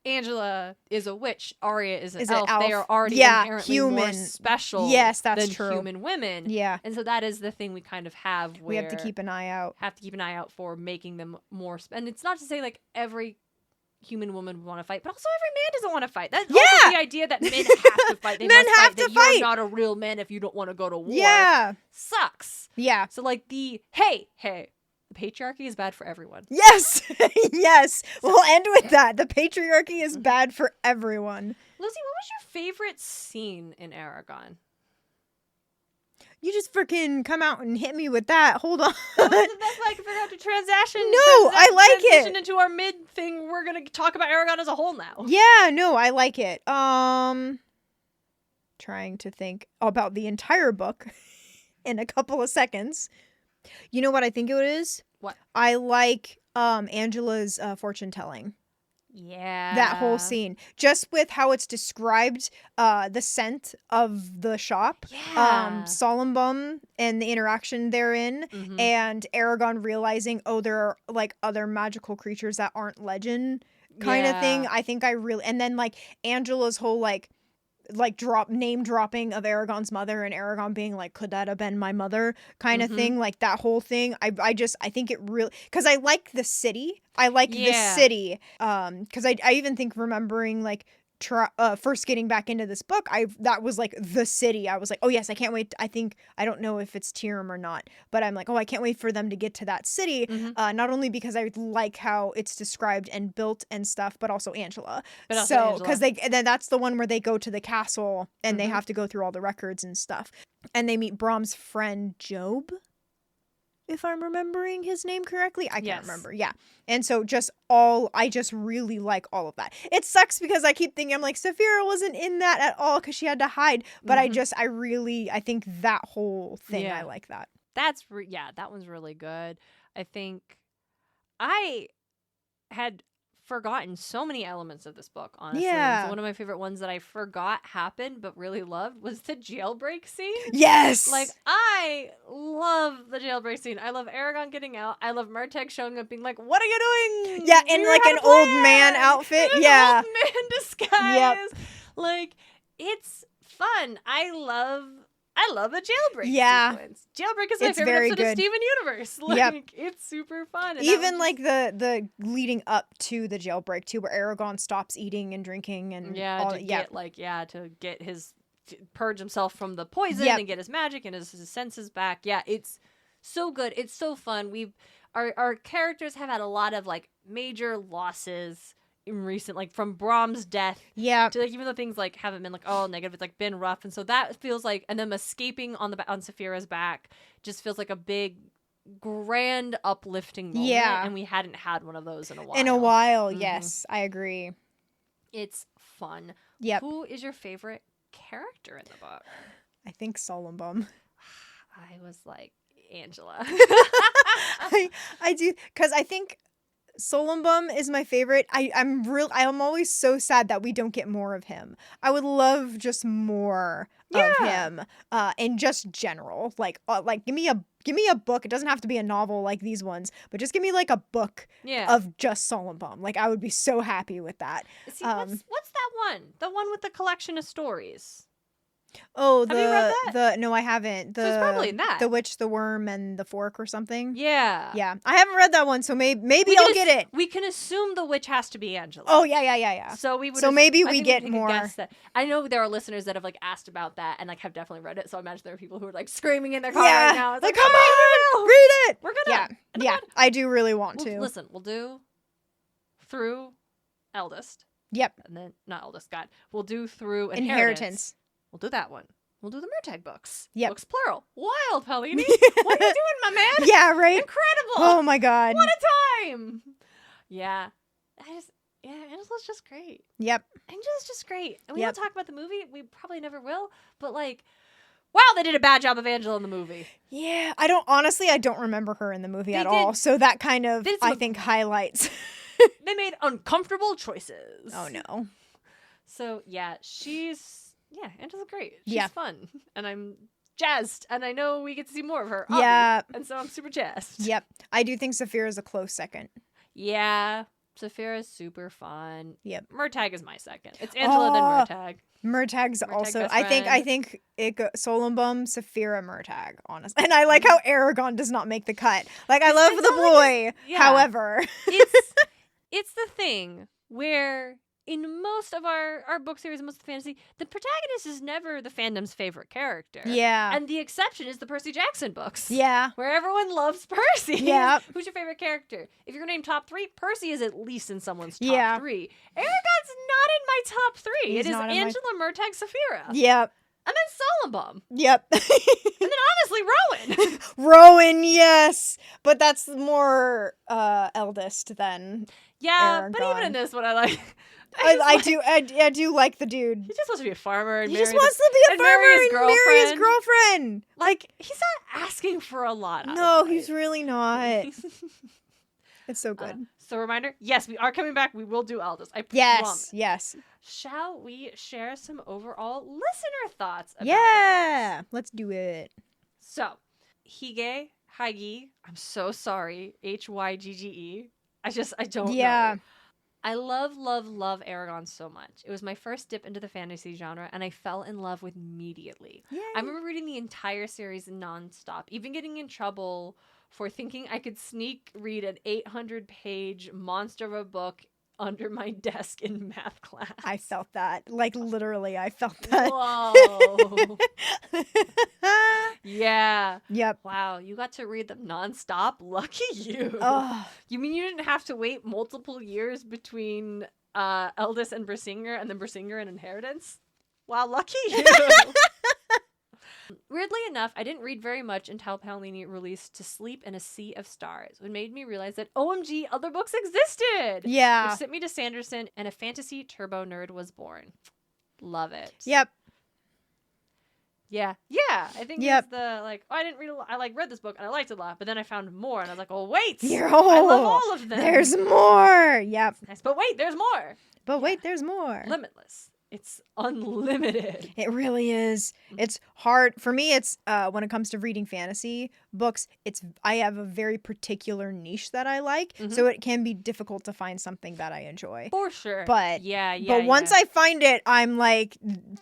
Angela is a witch. Arya is an elf. They are already inherently more special than human women. Yeah. And so that is the thing we kind of have where we have to keep an eye out. For making them more. And it's not to say like every human woman would want to fight, but also every man doesn't want to fight. That's also the idea that men have to fight. They men must have fight, to fight. You're not a real man if you don't want to go to war. Yeah. Sucks. Yeah. So like hey. Patriarchy is bad for everyone. Yes. Yes. We'll end with that. The patriarchy is bad for everyone. Lucy, what was your favorite scene in Eragon? You just freaking come out and hit me with that. Hold on. That's why I can figure out to transition. No, I like it. Into our mid thing. We're going to talk about Eragon as a whole now. Yeah, no, I like it. Trying to think about the entire book in a couple of seconds. You know what I think it is? What? I like Angela's fortune telling. Yeah. That whole scene. Just with how it's described, the scent of the shop, Solumbum and the interaction therein, and Eragon realizing, there are like other magical creatures that aren't legend kind of thing. I think and then like Angela's whole like name dropping of Eragon's mother and Eragon being like, could that have been my mother kind of thing, like that whole thing. I think it really, because I like the city. The city because I even think remembering like first getting back into this book, that was like the city. I was like, oh yes, I can't wait. I don't know if it's Tyrim or not, but I'm like, I can't wait for them to get to that city. Not only because I like how it's described and built and stuff, but also Angela. Because then that's the one where they go to the castle and they have to go through all the records and stuff, and they meet Brom's friend Job. If I'm remembering his name correctly. I can't remember. Yeah. And so I just really like all of that. It sucks because I keep thinking, I'm like, Saphira wasn't in that at all because she had to hide. But I think that whole thing, I like that. That one's really good. I think I had forgotten so many elements of this book, honestly. So one of my favorite ones that I forgot happened but really loved was the jailbreak scene. Yes! Like, I love the jailbreak scene. I love Eragon getting out. I love Marteg showing up being like, what are you doing? Yeah, in like an old man outfit. Yeah. An old man disguise. Yep. Like, it's fun. I love a jailbreak sequence. Jailbreak is my favorite episode of Steven Universe. Like, it's super fun. And even like the leading up to the jailbreak too, where Eragon stops eating and drinking and to purge himself from the poison and get his magic and his senses back. Yeah, it's so good. It's so fun. Our characters have had a lot of like major losses in recent, like from Brom's death to like even though things like haven't been like negative, it's like been rough, and so that feels like, and them escaping on Saphira's back just feels like a big grand uplifting moment, and we hadn't had one of those in a while. Yes, I agree. It's fun. Who is your favorite character in the book? I think Solumbum. I was like, Angela. I do, because I think Solumbum is my favorite. I'm always so sad that we don't get more of him. I would love just more of him, in just general. Like give me a book. It doesn't have to be a novel like these ones, but just give me like a book of just Solumbum. Like I would be so happy with that. See, what's that one? The one with the collection of stories. Oh, have you read that? No, I haven't. So it's probably in that. The Witch, the Worm, and the Fork or something. Yeah. I haven't read that one, so maybe I'll get it. We can assume the witch has to be Angela. Oh yeah. So we would. So maybe we get more. Guess that. I know there are listeners that have like asked about that and like have definitely read it. So I imagine there are people who are like screaming in their car right now. It's like, come on, read it. We're gonna. Yeah. I do really want to. Listen, we'll do through Eldest. Yep. And then not Eldest. God, we'll do through Inheritance. We'll do that one. We'll do the Murtagh books. Yep. Books plural. Wild, Paulini. What are you doing, my man? Yeah, right? Incredible. Oh, my God. What a time. Yeah. Angela's just great. Yep. Angela's just great. And we don't talk about the movie. We probably never will. But, like, wow, they did a bad job of Angela in the movie. Yeah. I don't remember her in the movie at all. So that kind of, I think, highlights. They made uncomfortable choices. Oh, no. So, Angela's great. She's fun. And I'm jazzed. And I know we get to see more of her. Yeah. And so I'm super jazzed. Yep. I do think Saphira's a close second. Yeah. Saphira's super fun. Yep. Murtagh is my second. It's Angela, then Murtagh. Murtagh's also, I think it goes Solumbum, Saphira, Murtagh, honestly. And I like how Eragon does not make the cut. Like, I love the boy. However. It's the thing where in most of our book series, most of the fantasy, the protagonist is never the fandom's favorite character. Yeah. And the exception is the Percy Jackson books. Yeah. Where everyone loves Percy. Yeah. Who's your favorite character? If you're going to name top 3, Percy is at least in someone's top 3. Eragon's not in my top 3. It is Angela, Murtagh, Saphira. Yep. And then Solumbum. Yep. And then honestly, Rowan. Rowan, yes. But that's more eldest than Eragon. But even in this one, I like... I do like the dude. He just wants to be a farmer. And he just wants to be a farmer and marry his girlfriend. Like, he's not asking for a lot. No, he's really not. It's so good. So reminder, yes, we are coming back. We will do Eldest. I promise. Yes. Shall we share some overall listener thoughts about this? Let's do it. So, Hygie, I'm so sorry. Hygge. I don't know. I love Eragon so much. It was my first dip into the fantasy genre, and I fell in love with immediately. Yay. I remember reading the entire series nonstop, even getting in trouble for thinking I could sneak read an 800-page monster of a book under my desk in math class. I felt that. Like, literally, I felt that. Whoa. Yeah. Yep. Wow, you got to read them nonstop? Lucky you. Oh. You mean you didn't have to wait multiple years between Eldest and Brisingr and then Brisingr and Inheritance? Wow, lucky you. Weirdly enough, I didn't read very much until Paolini released To Sleep in a Sea of Stars, which made me realize that OMG, other books existed! Yeah. Which sent me to Sanderson, and a fantasy turbo nerd was born. Love it. Yep. Yeah. I think it's the, like, I didn't read a lot. I, read this book, and I liked it a lot, but then I found more, and I was like, oh, wait! I love all of them! There's more! Yep. Nice. But wait, there's more! There's more. Limitless. It's unlimited. It really is. It's hard. For me, it's when it comes to reading fantasy books, I have a very particular niche that I like. Mm-hmm. So it can be difficult to find something that I enjoy. For sure. But once I find it, I'm like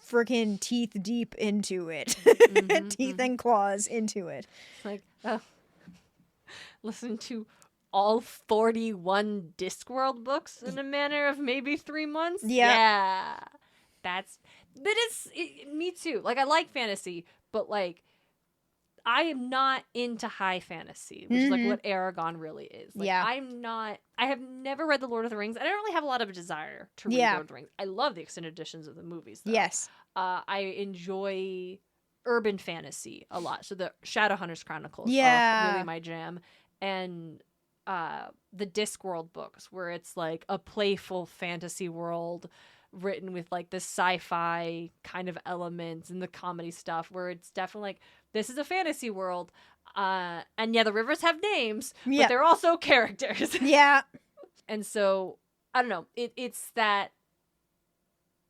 freaking teeth deep into it. Mm-hmm, teeth and claws into it. Like, listen to all 41 Discworld books in a manner of maybe 3 months? Yeah. Me too. Like, I like fantasy, but like, I am not into high fantasy, which is like what Eragon really is. Like, I have never read The Lord of the Rings. I don't really have a lot of a desire to read Lord of the Rings. I love the extended editions of the movies, though. Yes. I enjoy urban fantasy a lot. So the Shadowhunters Chronicles are really my jam. And the Discworld books, where it's like a playful fantasy world written with like the sci-fi kind of elements and the comedy stuff, where it's definitely like this is a fantasy world. And yeah, the rivers have names, Yeah. but they're also characters. Yeah. And so, I don't know. It's that,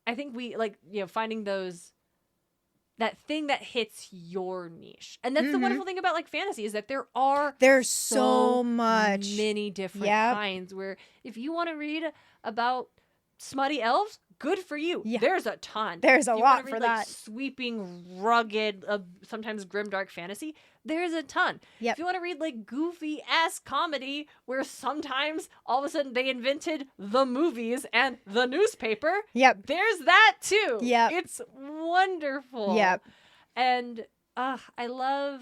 I think we, like, you know, finding that thing that hits your niche. And that's the wonderful thing about, like, fantasy is that there's so much. many different kinds where if you want to read about smutty elves, good for you. Yeah. There's a ton. There's a lot for like, that. Sweeping, rugged, sometimes grimdark fantasy, there's a ton. Yep. If you want to read like goofy ass comedy where sometimes all of a sudden they invented the movies and the newspaper, Yep. there's that too. Yep. It's wonderful. Yep. And I love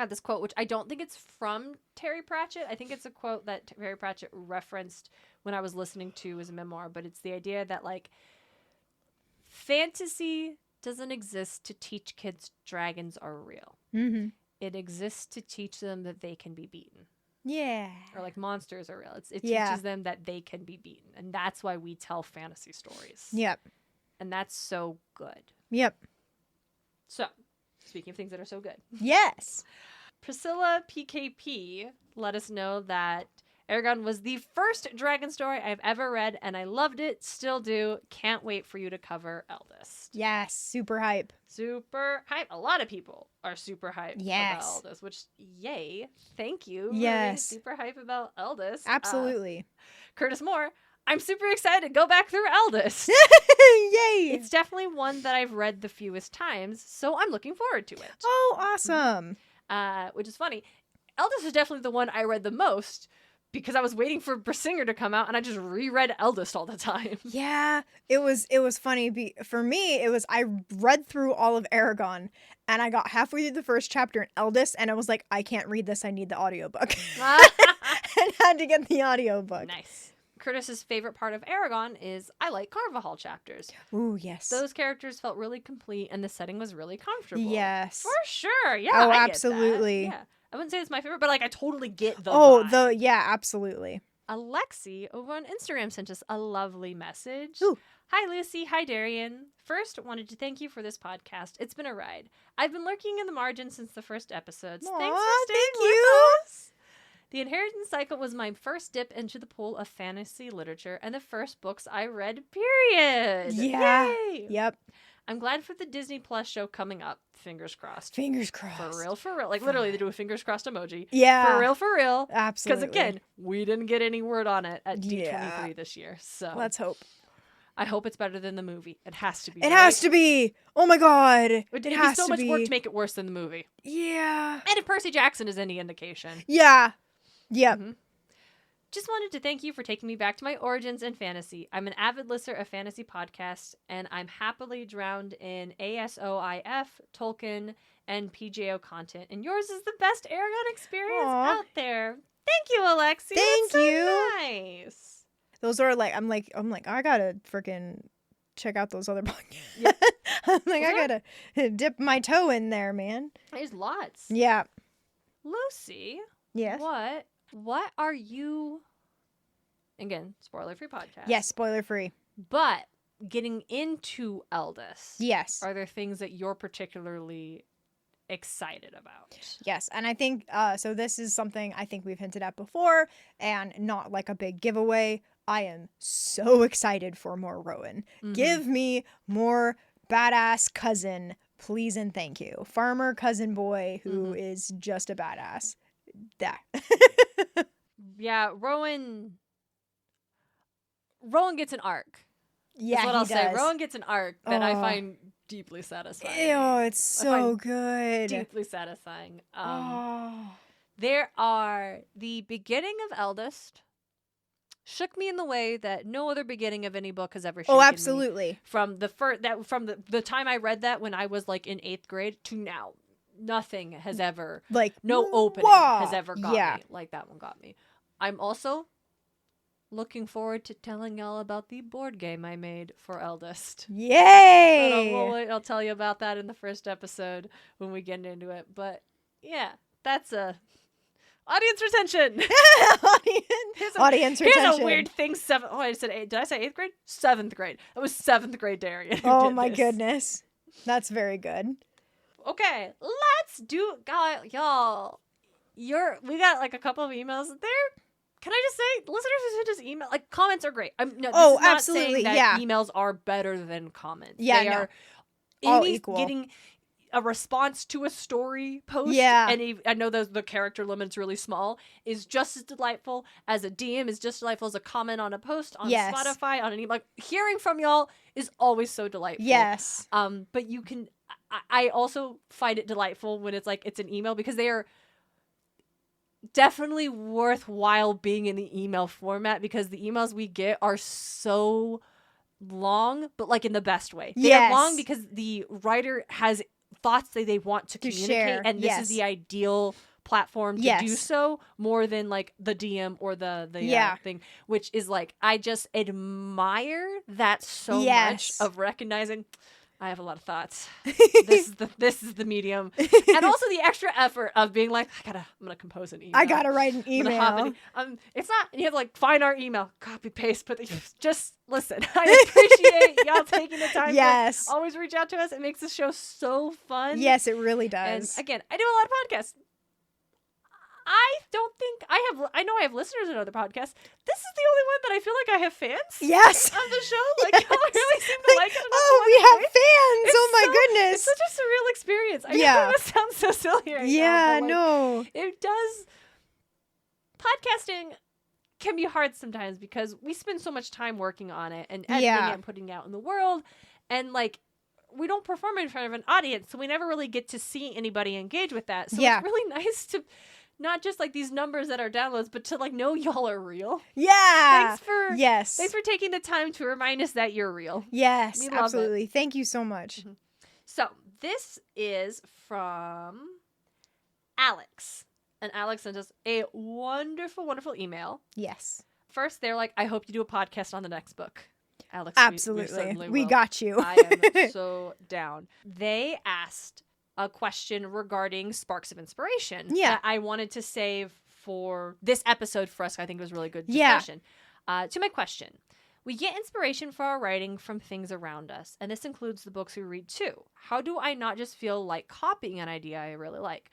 this quote, which I don't think it's from Terry Pratchett. I think it's a quote that Terry Pratchett referenced when I was listening to his memoir, but it's the idea that, like, fantasy doesn't exist to teach kids dragons are real. Mm-hmm. It exists to teach them that they can be beaten. Yeah. Or, like, monsters are real. It Yeah. teaches them that they can be beaten. And that's why we tell fantasy stories. Yep. And that's so good. Yep. So, speaking of things that are so good. Yes. Priscilla PKP let us know that Eragon was the first dragon story I've ever read, and I loved it, still do. Can't wait for you to cover Eldest. Yes. Super hype. Super hype. A lot of people are super hype Yes. about Eldest, which, yay. Thank you. for Yes. being super hype about Eldest. Absolutely. Curtis Moore, I'm super excited to go back through Eldest. Yay. It's definitely one that I've read the fewest times, so I'm looking forward to it. Oh, awesome. Which is funny. Eldest is definitely the one I read the most because I was waiting for Brisinger to come out and I just reread Eldest all the time. Yeah, it was funny. For me, I read through all of Eragon and I got halfway through the first chapter in Eldest and I was like, I can't read this. I need the audiobook. And had to get the audiobook. Nice. Curtis's favorite part of Eragon is I like Carvajal chapters. Ooh, yes. Those characters felt really complete and the setting was really comfortable. Yes. For sure. Yeah. Oh, I get absolutely. that. Yeah. I wouldn't say it's my favorite, but like I totally get the vibe. vibe. Yeah, absolutely. Alexi over on Instagram sent us a lovely message. Ooh. Hi, Lucy. Hi, Darien. First, wanted to thank you for this podcast. It's been a ride. I've been lurking in the margins since the first episodes. Aw, Thanks for staying thank with you. us. The Inheritance Cycle was my first dip into the pool of fantasy literature and the first books I read, period. Yeah. Yay. Yep. I'm glad for the Disney Plus show coming up. Fingers crossed. Fingers crossed. For real. Like, literally, they do a fingers crossed emoji. Yeah. For real. Absolutely. Because, again, we didn't get any word on it at Yeah. D23 this year. So Let's hope. I hope it's better than the movie. It has to be. It has to be. Oh my God. It'd be so much work to make it worse than the movie. Yeah. And if Percy Jackson is any indication. Yeah. Yep. Mm-hmm. Just wanted to thank you for taking me back to my origins in fantasy. I'm an avid listener of fantasy podcasts, and I'm happily drowned in ASOIF, Tolkien, and PJO content. And yours is the best Eragon experience Aw. out there. Thank you, Alexi. Thank That's so you. nice. Those are like, I'm like, I gotta freaking check out those other podcasts. Yeah. I'm like, I gotta dip my toe in there, man. There's lots. Yeah. Lucy, Yes. what are you, again, spoiler-free podcast. Yes. Spoiler free. But getting into Eldest. Yes. Are there things that you're particularly excited about? Yes. And I think, so this is something I think we've hinted at before and not like a big giveaway. I am so excited for more Rowan. Mhm. Give me more badass cousin, please and thank you. Farmer cousin boy who is just a badass. That. Yeah, Rowan gets an arc. Yeah, That's what he I'll say. does. Rowan gets an arc that I Oh. find deeply satisfying. Ew, it's so find good. Deeply satisfying. Oh. There are the beginning of Eldest shook me in the way that no other beginning of any book has ever shaken Oh, me. absolutely. From the the time I read that when I was like in 8th grade to now, nothing has ever Like no opening wah! has ever got Yeah. me like that one got me. I'm also looking forward to telling y'all about the board game I made for Eldest. Yay! I'll tell you about that in the first episode when we get into it. But yeah, that's a audience retention. Audience Here's retention. a weird thing. I said 8th. Did I say 8th grade? 7th grade. That was 7th grade Darien. who Oh did my this. goodness. That's very good. Okay, let's do, God, y'all. We got like a couple of emails there. Can I just say, listeners who just email, like, comments are great. No, this is not absolutely, saying that emails are better than comments. Yeah, they are all equal. Getting a response to a story post, and I know the character limit's really small, is just as delightful as a DM, is just delightful as a comment on a post on Spotify, on an email. Like, hearing from y'all is always so delightful. Yes. But you can, I also find it delightful when it's like, it's an email, because they are definitely worthwhile being in the email format, because the emails we get are so long, but like in the best way. They are long because the writer has thoughts that they want to communicate, share. And this is the ideal platform to do so, more than like the DM or the thing, which is like, I just admire that so much, of recognizing I have a lot of thoughts. This is the medium, and also the extra effort of being like, I'm gonna compose an email. I gotta write an email. It's not, you have to like find our email, copy paste, but just listen. I appreciate y'all taking the time. Yes, to always reach out to us. It makes the show so fun. Yes, it really does. And again, I do a lot of podcasts. I don't think I know I have listeners in other podcasts. This is the only one that I feel like I have fans. Yes. On the show. Like, y'all really seem to like it. We have fans. Oh my goodness. It's such a surreal experience. I know it sounds so silly right now. But no. It does. Podcasting can be hard sometimes because we spend so much time working on it and editing it and putting it out in the world. And like, we don't perform in front of an audience, so we never really get to see anybody engage with that. So it's really nice to not just like these numbers that are downloads, but to like know y'all are real. Yeah. Thanks for taking the time to remind us that you're real. Yes, we love absolutely. It. Thank you so much. Mm-hmm. So this is from Alex. And Alex sent us a wonderful, wonderful email. Yes. First, they're like, I hope you do a podcast on the next book. Alex, absolutely. We got you. I am so down. They asked a question regarding sparks of inspiration that I wanted to save for this episode for us. I think it was really good discussion. To my question, we get inspiration for our writing from things around us, and this includes the books we read too. How do I not just feel like copying an idea I really like?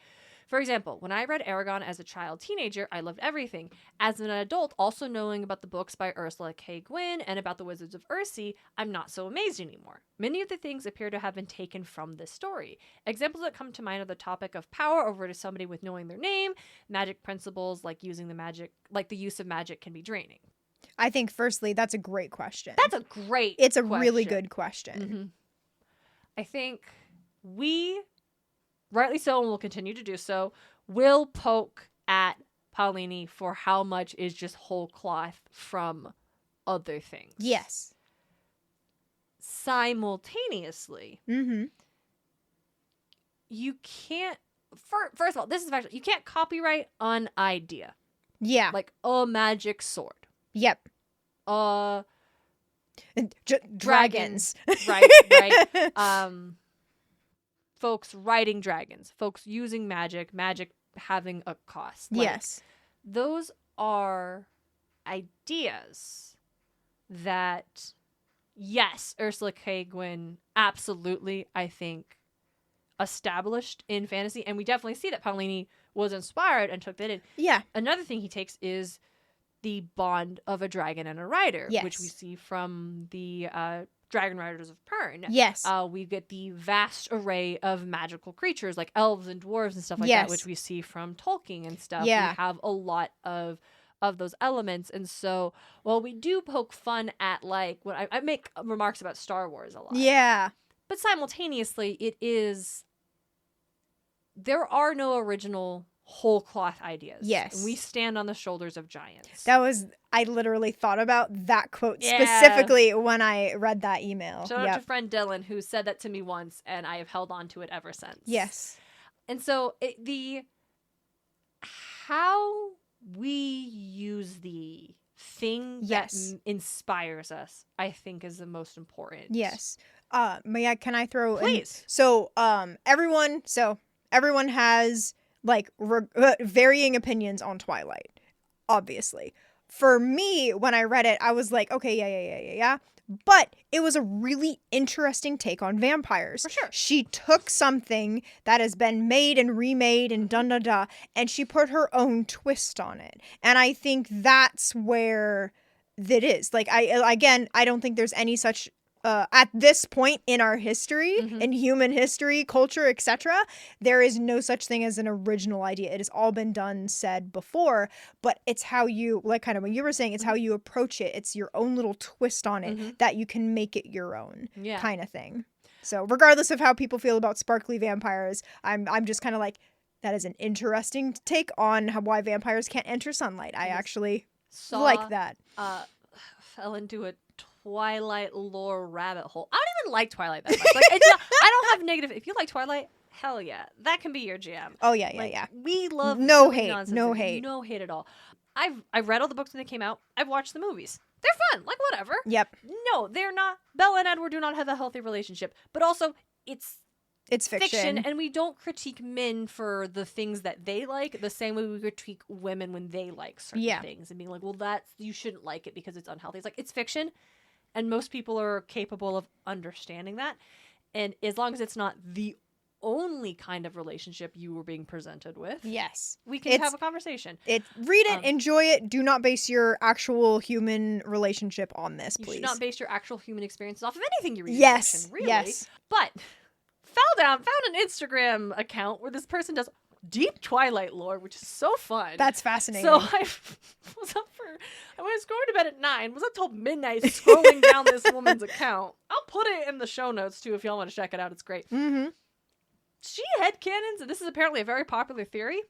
For example, when I read Eragon as a teenager, I loved everything. As an adult, also knowing about the books by Ursula K. Guin and about the Wizards of Earthsea, I'm not so amazed anymore. Many of the things appear to have been taken from this story. Examples that come to mind are the topic of power over to somebody with knowing their name, magic principles like the use of magic can be draining. I think, firstly, that's a great question. It's a really good question. Mm-hmm. I think we, rightly so, and will continue to do so, will poke at Paulini for how much is just whole cloth from other things. Yes. Simultaneously, you can't, first of all, this is factual, you can't copyright an idea. Yeah. Like a magic sword. Yep. Dragons. Right. Folks riding dragons. Folks using magic having a cost. Like, yes. Those are ideas that, yes, Ursula K. Guin absolutely, I think, established in fantasy. And we definitely see that Paulini was inspired and took that in. Yeah. Another thing he takes is the bond of a dragon and a rider, yes. which we see from the Dragon Riders of Pern. Yes. We get the vast array of magical creatures like elves and dwarves and stuff like yes. that, which we see from Tolkien and stuff. Yeah. We have a lot of those elements. And so, well, we do poke fun at, like, when I make remarks about Star Wars a lot. Yeah. But simultaneously, there are no original whole cloth ideas. Yes. And we stand on the shoulders of giants. I literally thought about that quote specifically when I read that email. Shout out to friend Dylan, who said that to me once, and I have held on to it ever since. Yes. And so how we use the thing that inspires us, I think, is the most important. Yes. Can I throw Please. So everyone has like varying opinions on Twilight, obviously. for me, when I read it, I was like, okay, yeah. But it was a really interesting take on vampires. For sure. She took something that has been made and remade and and she put her own twist on it. And I think that's where that is. Like, I don't think there's any such at this point in our history, in human history, culture, etc., there is no such thing as an original idea. It has all been done, said before, but it's how you, like kind of what you were saying, it's how you approach it. It's your own little twist on it that you can make it your own kind of thing. So regardless of how people feel about sparkly vampires, I'm just kind of like, that is an interesting take on why vampires can't enter sunlight. I actually like that. Fell into a Twilight lore rabbit hole. I don't even like Twilight that much. Like, I don't have negative. If you like Twilight, hell yeah, that can be your jam. Oh yeah. We love no hate at all. I've read all the books when they came out. I've watched the movies. They're fun. Like, whatever. Yep. No, they're not. Bella and Edward do not have a healthy relationship. But also, it's fiction, and we don't critique men for the things that they like the same way we critique women when they like certain things and being like, well, you shouldn't like it because it's unhealthy. It's like, it's fiction, and most people are capable of understanding that. And as long as it's not the only kind of relationship you were being presented with, we can have a conversation. Read it, enjoy it. Do not base your actual human relationship on this, please. You should not base your actual human experiences off of anything you read in fiction, really. Yes. But found an Instagram account where this person does deep Twilight lore, which is so fun. That's fascinating. So I was going to bed at 9, was up till midnight scrolling down this woman's account. I'll put it in the show notes too if y'all want to check it out. It's great. She headcanons, and this is apparently a very popular theory,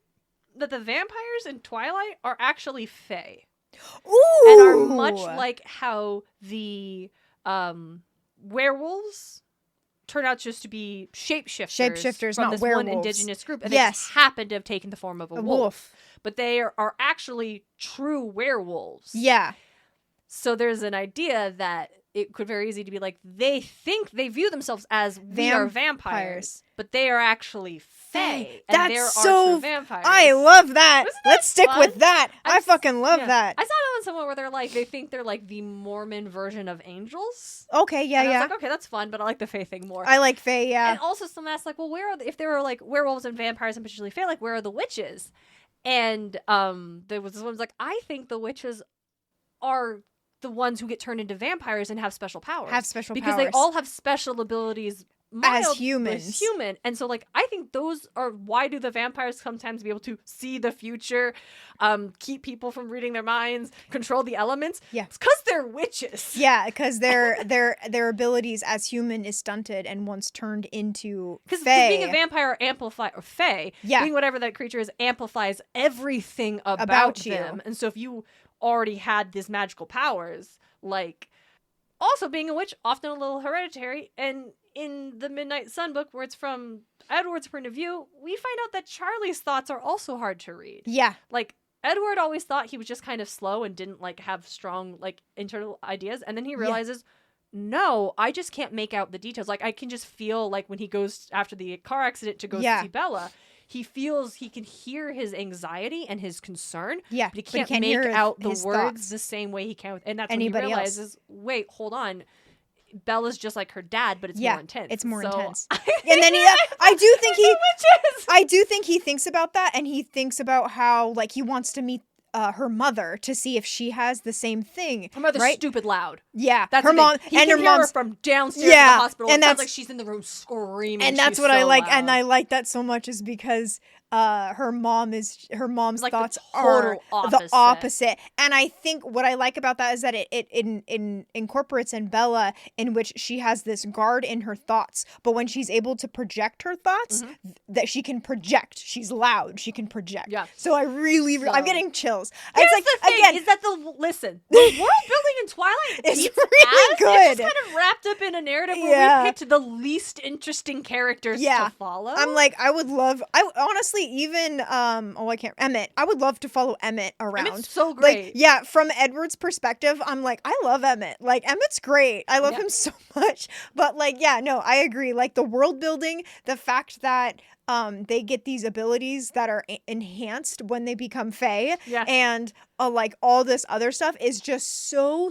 that the vampires in Twilight are actually fae. Ooh! And are much like how the werewolves turn out just to be shapeshifters from not this werewolves. One indigenous group, and they just happen to have taken the form of a wolf. But they are actually true werewolves. Yeah. So there's an idea that it could very easy to be like, they view themselves as we are vampires, but they are actually fae. And there are true vampires. I love that. Let's stick fun? with that. I fucking love that. I saw that one somewhere where they're like, they think they're like the Mormon version of angels. Okay, yeah. I was like, okay, that's fun, but I like the fae thing more. I like fae, yeah. And also someone asked, like, well, if there are like werewolves and vampires and particularly fae, like, where are the witches? And there was this one was like, I think the witches are the ones who get turned into vampires and have special powers. Because they all have special abilities as humans. And so, like, I think those are why do the vampires sometimes be able to see the future, keep people from reading their minds, control the elements? Yeah. It's because they're witches. Yeah, because their abilities as human is stunted and once turned into Because fae. being a vampire or fae, being whatever that creature is, amplifies everything about you. them. And so if you already had these magical powers, like, also being a witch, often a little hereditary, and in the Midnight Sun book, where it's from Edward's point of view, we find out that Charlie's thoughts are also hard to read. Yeah. Like, Edward always thought he was just kind of slow and didn't, like, have strong, like, internal ideas, and then he realizes, no, I just can't make out the details. Like, I can just feel, like, when he goes after the car accident to go see Bella, he feels he can hear his anxiety and his concern, but he can't make out the words thoughts the same way he can. And that's anybody when he realizes, wait, hold on. Bella's just like her dad, but it's more intense. It's more intense. And then I do think he thinks about that, and he thinks about how, like, he wants to meet her mother to see if she has the same thing. Her mother's stupid loud. Yeah, that's her mom. He can hear her from downstairs in the hospital. And it sounds like she's in the room screaming. And that's what I like, and I like that so much is because her mom's like thoughts are the opposite. And I think what I like about that is that it incorporates in Bella, in which she has this guard in her thoughts, but when she's able to project her thoughts, that she can project. She's loud. She can project. Yeah. So I really I'm getting chills. Here's the thing, again, is that the world building in Twilight is really good. It's just kind of wrapped up in a narrative where we picked the least interesting characters to follow. I'm like, I honestly honestly, even Emmett. I would love to follow Emmett around. Emmett's so great. Like, yeah, from Edward's perspective, I'm like, I love Emmett. Like, Emmett's great. I love him so much. But like, yeah, no, I agree. Like the world building, the fact that they get these abilities that are enhanced when they become Fae, and like all this other stuff is just so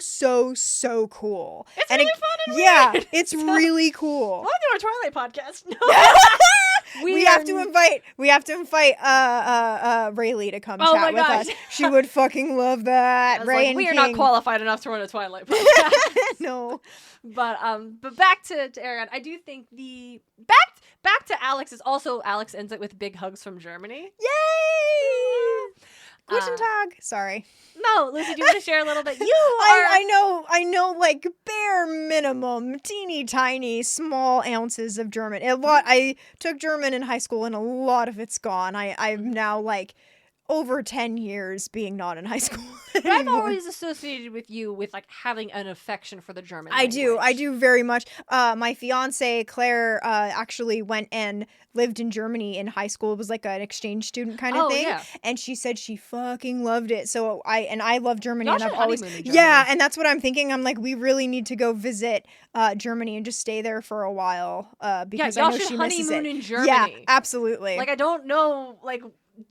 cool. It's really fun and weird. It's really cool. Why do our Twilight podcast? No. We have to invite Rayleigh to come chat with us. She would fucking love that. Ray and we are not qualified enough to run a Twilight podcast. No. But back to Eragon. I do think the back to Alex is also Alex ends it with big hugs from Germany. Yay! Guten Tag. Sorry. No, Lucy, do you want to share a little bit? I know, like bare minimum, teeny tiny, small ounces of German. I took German in high school, and a lot of it's gone. I'm now like over 10 years being not in high school anymore. I've always associated with you with like having an affection for the German language. I do very much. My fiance Claire actually went and lived in Germany in high school. It was like an exchange student kind of thing. Yeah. And she said she fucking loved it. So I love Germany. And I've always and that's what I'm thinking. I'm like, we really need to go visit Germany and just stay there for a while because I know she misses it. Honeymoon in Germany. Yeah, absolutely. Like I don't know, like.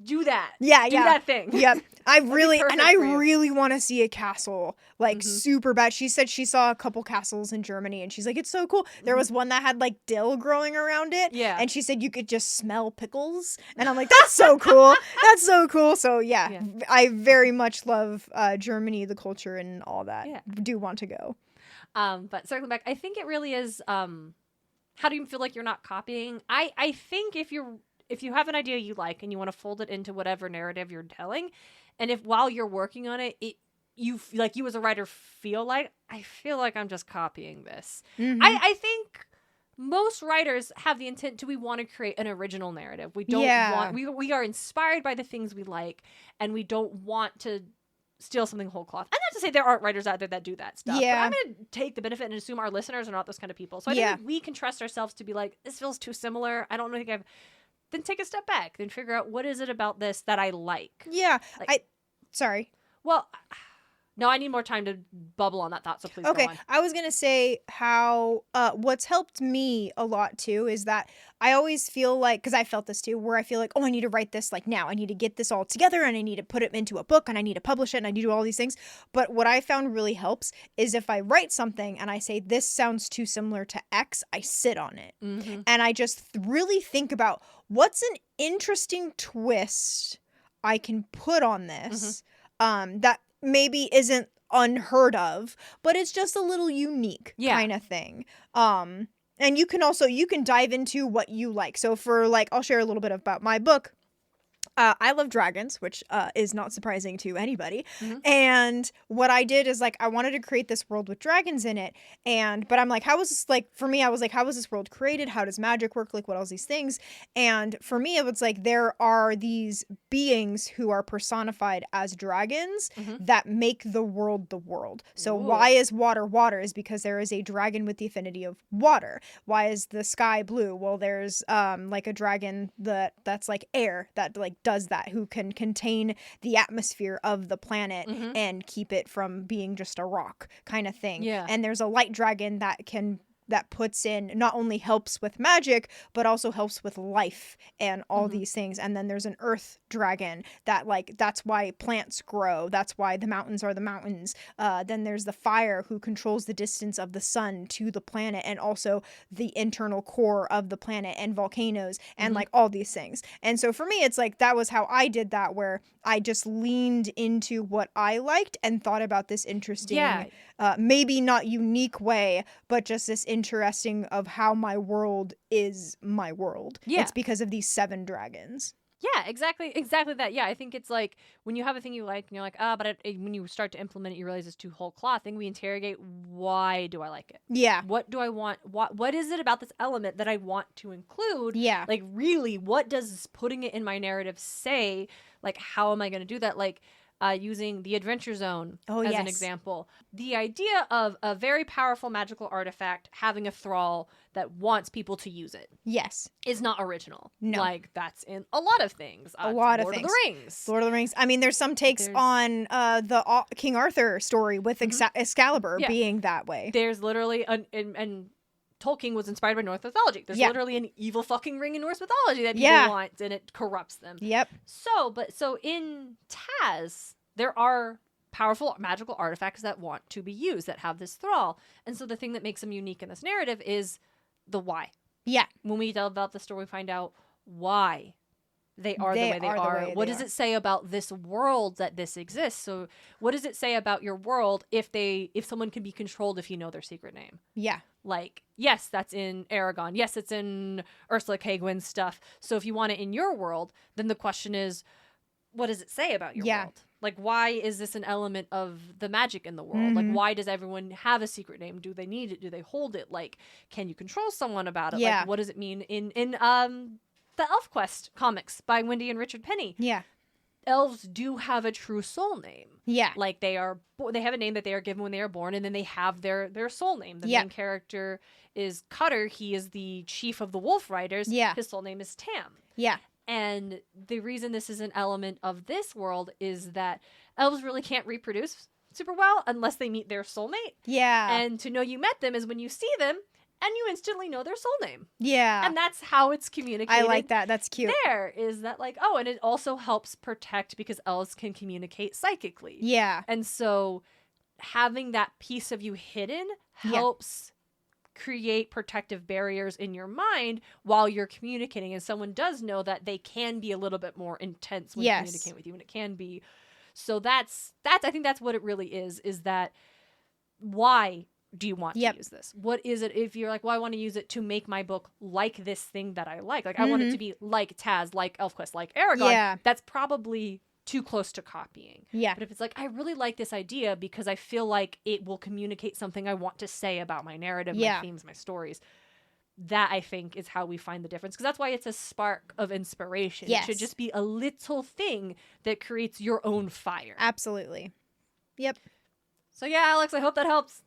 Do that. Do that thing. Yep. I really want to see a castle, like super bad. She said she saw a couple castles in Germany, and she's like, it's so cool. There was one that had like dill growing around it. Yeah. And she said you could just smell pickles. And I'm like, that's so cool. That's so cool. So yeah, I very much love Germany, the culture and all that. Yeah. Do want to go. But circling back, I think it really is, how do you feel like you're not copying? I think if you have an idea you like and you want to fold it into whatever narrative you're telling, and if while you're working on it, you as a writer feel like, I feel like I'm just copying this. Mm-hmm. I think most writers have the intent we want to create an original narrative. We don't want, we are inspired by the things we like, and we don't want to steal something whole cloth. And not to say there aren't writers out there that do that stuff. Yeah. But I'm going to take the benefit and assume our listeners are not those kind of people. So I think we can trust ourselves to be like, this feels too similar. I don't think then take a step back. Then figure out, what is it about this that I like? Yeah. Sorry. Well, no, I need more time to bubble on that thought, so please go on. I was going to say how what's helped me a lot, too, is that I always feel like, because I felt this, too, where I feel like, I need to write this, like, now. I need to get this all together, and I need to put it into a book, and I need to publish it, and I need to do all these things. But what I found really helps is if I write something, and I say, this sounds too similar to X, I sit on it. Mm-hmm. And I just really think about, what's an interesting twist I can put on this that maybe isn't unheard of, but it's just a little unique kind of thing. And you can dive into what you like. So for like, I'll share a little bit about my book. I love dragons, which is not surprising to anybody. Mm-hmm. And what I did is like, I wanted to create this world with dragons in it. But I'm like, how was this, like, for me, I was like, how was this world created? How does magic work? Like, what are all these things? And for me, it was like, there are these beings who are personified as dragons that make the world the world. So why is water water? Is because there is a dragon with the affinity of water. Why is the sky blue? Well, there's like a dragon that's like air that like does that, who can contain the atmosphere of the planet and keep it from being just a rock kind of thing. Yeah. And there's a light dragon that puts in, not only helps with magic, but also helps with life and all these things. And then there's an earth dragon that's why plants grow. That's why the mountains are the mountains. Then there's the fire, who controls the distance of the sun to the planet, and also the internal core of the planet, and volcanoes, and like all these things. And so for me, it's like, that was how I did that, where I just leaned into what I liked and thought about this interesting, maybe not unique way, but just this interesting of how my world is my world. Yeah. It's because of these 7 dragons. Yeah, exactly that. Yeah, I think it's like, when you have a thing you like, and you're like, but when you start to implement it, you realize it's too whole cloth. Then we interrogate, why do I like it? Yeah. What do I want? What is it about this element that I want to include? Yeah. Like, really, what does putting it in my narrative say? Like, how am I going to do that? Like, using the Adventure Zone as an example. The idea of a very powerful magical artifact having a thrall that wants people to use it. Yes. Is not original. No. Like, that's in a lot of things. Lord of the Rings. Lord of the Rings. I mean, there's some takes on the King Arthur story with Excalibur being that way. There's literally, and Tolkien was inspired by Norse mythology. There's literally an evil fucking ring in Norse mythology that people want, and it corrupts them. Yep. So in Taz, there are powerful magical artifacts that want to be used, that have this thrall. And so the thing that makes them unique in this narrative is the why. Yeah. When we delve about the story, we find out why they are the way they are. What does it say about this world that this exists? So what does it say about your world if someone can be controlled if you know their secret name? Yeah. Like, yes, that's in Eragon. Yes, it's in Ursula K. Gwyn's stuff. So if you want it in your world, then the question is, what does it say about your world? Like, why is this an element of the magic in the world? Like, why does everyone have a secret name? Do they need it? Do they hold it? Like, can you control someone about it? Yeah. Like, what does it mean in the ElfQuest comics by Wendy and Richard Penny? Yeah. Elves do have a true soul name. Yeah. Like, they have a name that they are given when they are born, and then they have their soul name. The main character is Cutter. He is the chief of the Wolf Riders. Yeah. His soul name is Tam. Yeah. And the reason this is an element of this world is that elves really can't reproduce super well unless they meet their soulmate. Yeah. And to know you met them is when you see them and you instantly know their soul name. Yeah. And that's how it's communicated. I like that. That's cute. There is that, like, oh, and it also helps protect because elves can communicate psychically. Yeah. And so having that piece of you hidden helps create protective barriers in your mind while you're communicating, and someone does know that they can be a little bit more intense when communicating with you, and it can be. So that's I think that's what it really is that why do you want to use this? What is it? If you're like, well, I want to use it to make my book like this thing that I like I want it to be like Taz, like ElfQuest, like Eragon, that's probably too close to copying. Yeah. But if it's like, I really like this idea because I feel like it will communicate something I want to say about my narrative, my themes, my stories. That, I think, is how we find the difference. Because that's why it's a spark of inspiration. Yes. It should just be a little thing that creates your own fire. Absolutely. Yep. So yeah, Alex, I hope that helps.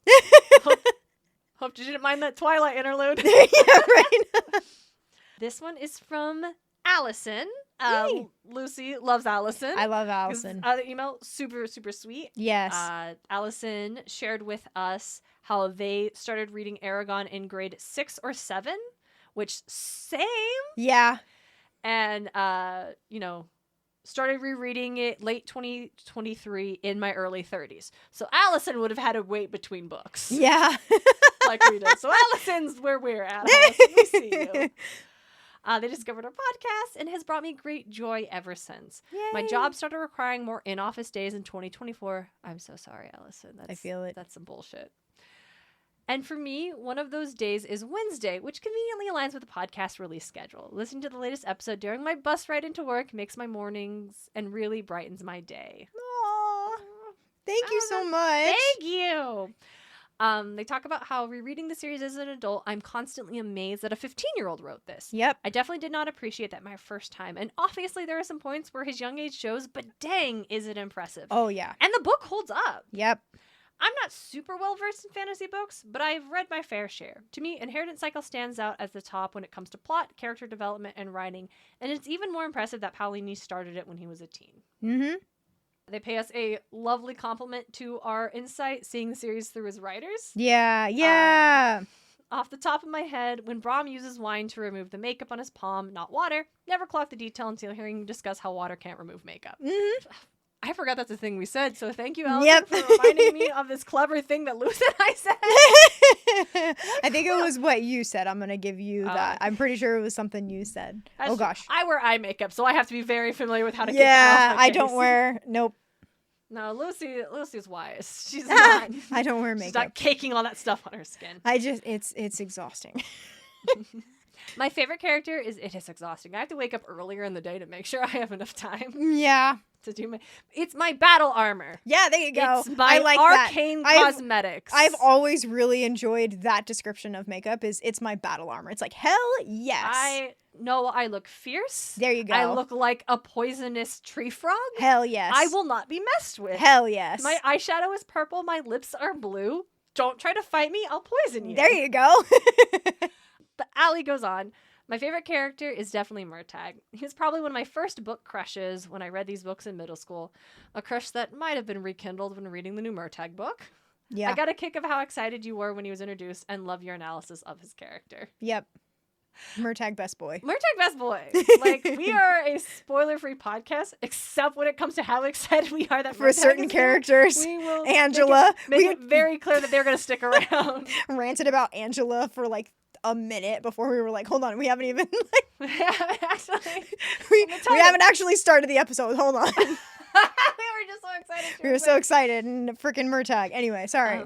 Hope you didn't mind that Twilight interlude. Yeah, right. This one is from Allison. Lucy loves Allison. I love Allison. The email, super, super sweet. Yes. Allison shared with us how they started reading Eragon in grade 6 or 7, which same. Yeah. And, started rereading it late 2023 in my early 30s. So Allison would have had to wait between books. Yeah. Like we did. So Allison's where we're at. Allison, we see you. They discovered our podcast and has brought me great joy ever since. Yay. My job started requiring more in-office days in 2024. I'm so sorry, Allison. I feel it. That's some bullshit. And for me, one of those days is Wednesday, which conveniently aligns with the podcast release schedule. Listening to the latest episode during my bus ride into work makes my mornings and really brightens my day. Aww. Thank you so much. Thank you. They talk about how rereading the series as an adult, I'm constantly amazed that a 15-year-old wrote this. Yep. I definitely did not appreciate that my first time. And obviously there are some points where his young age shows, but dang, is it impressive. Oh, yeah. And the book holds up. Yep. I'm not super well versed in fantasy books, but I've read my fair share. To me, Inheritance Cycle stands out as the top when it comes to plot, character development, and writing. And it's even more impressive that Paolini started it when he was a teen. Mm-hmm. They pay us a lovely compliment to our insight, seeing the series through as writers. Yeah. Off the top of my head, when Brahm uses wine to remove the makeup on his palm, not water, never clocked the detail until hearing him discuss how water can't remove makeup. Mm-hmm. I forgot that's a thing we said, so thank you, Allison, for reminding me of this clever thing that Luce and I said. I think it was what you said. I'm going to give you that. I'm pretty sure it was something you said. That's oh, gosh. I wear eye makeup, so I have to be very familiar with how to get that off my face. I don't wear... Nope. No, Lucy's wise. She's not. I don't wear makeup. She's not caking all that stuff on her skin. It's exhausting. My favorite character it is exhausting. I have to wake up earlier in the day to make sure I have enough time Yeah. to do it's my battle armor. Yeah, there you go. It's my arcane cosmetics. I've always really enjoyed that description of makeup it's my battle armor. It's like, hell yes. I know I look fierce. There you go. I look like a poisonous tree frog. Hell yes. I will not be messed with. Hell yes. My eyeshadow is purple. My lips are blue. Don't try to fight me. I'll poison you. There you go. But Allie goes on. My favorite character is definitely Murtagh. He was probably one of my first book crushes when I read these books in middle school. A crush that might have been rekindled when reading the new Murtagh book. Yeah. I got a kick of how excited you were when he was introduced and love your analysis of his character. Yep. Murtagh best boy. Murtagh best boy. Like, we are a spoiler-free podcast, except when it comes to how excited we are that for certain characters. We will Angela. Make it very clear that they're going to stick around. Ranted about Angela for like a minute before we were like, hold on, we haven't even like we haven't actually started the episode. Hold on. We were just so excited. We were so excited and freaking Murtagh. Anyway, sorry.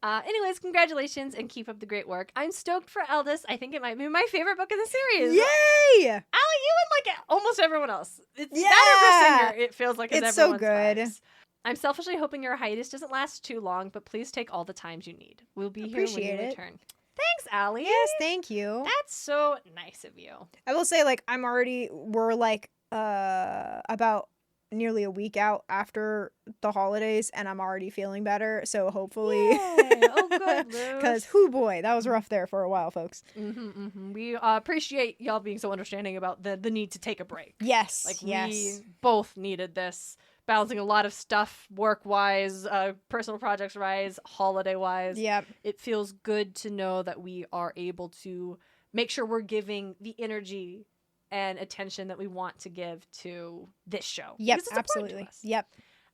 Anyways, congratulations and keep up the great work. I'm stoked for Eldest. I think it might be my favorite book in the series. Yay! Allie, you and like almost everyone else. It's that or Singer, it feels like it's so good. Vibes. I'm selfishly hoping your hiatus doesn't last too long, but please take all the times you need. We'll be here when you return. Thanks, Allie. Yes, thank you. That's so nice of you. I will say, like, we're like about nearly a week out after the holidays, and I'm already feeling better. So hopefully, oh good, because whoo boy, that was rough there for a while, folks. We appreciate y'all being so understanding about the need to take a break. Yes, like yes. We both needed this, balancing a lot of stuff, work wise, personal projects wise, holiday wise. Yep. It feels good to know that we are able to make sure we're giving the energy and attention that we want to give to this show. Yep, absolutely. Yep.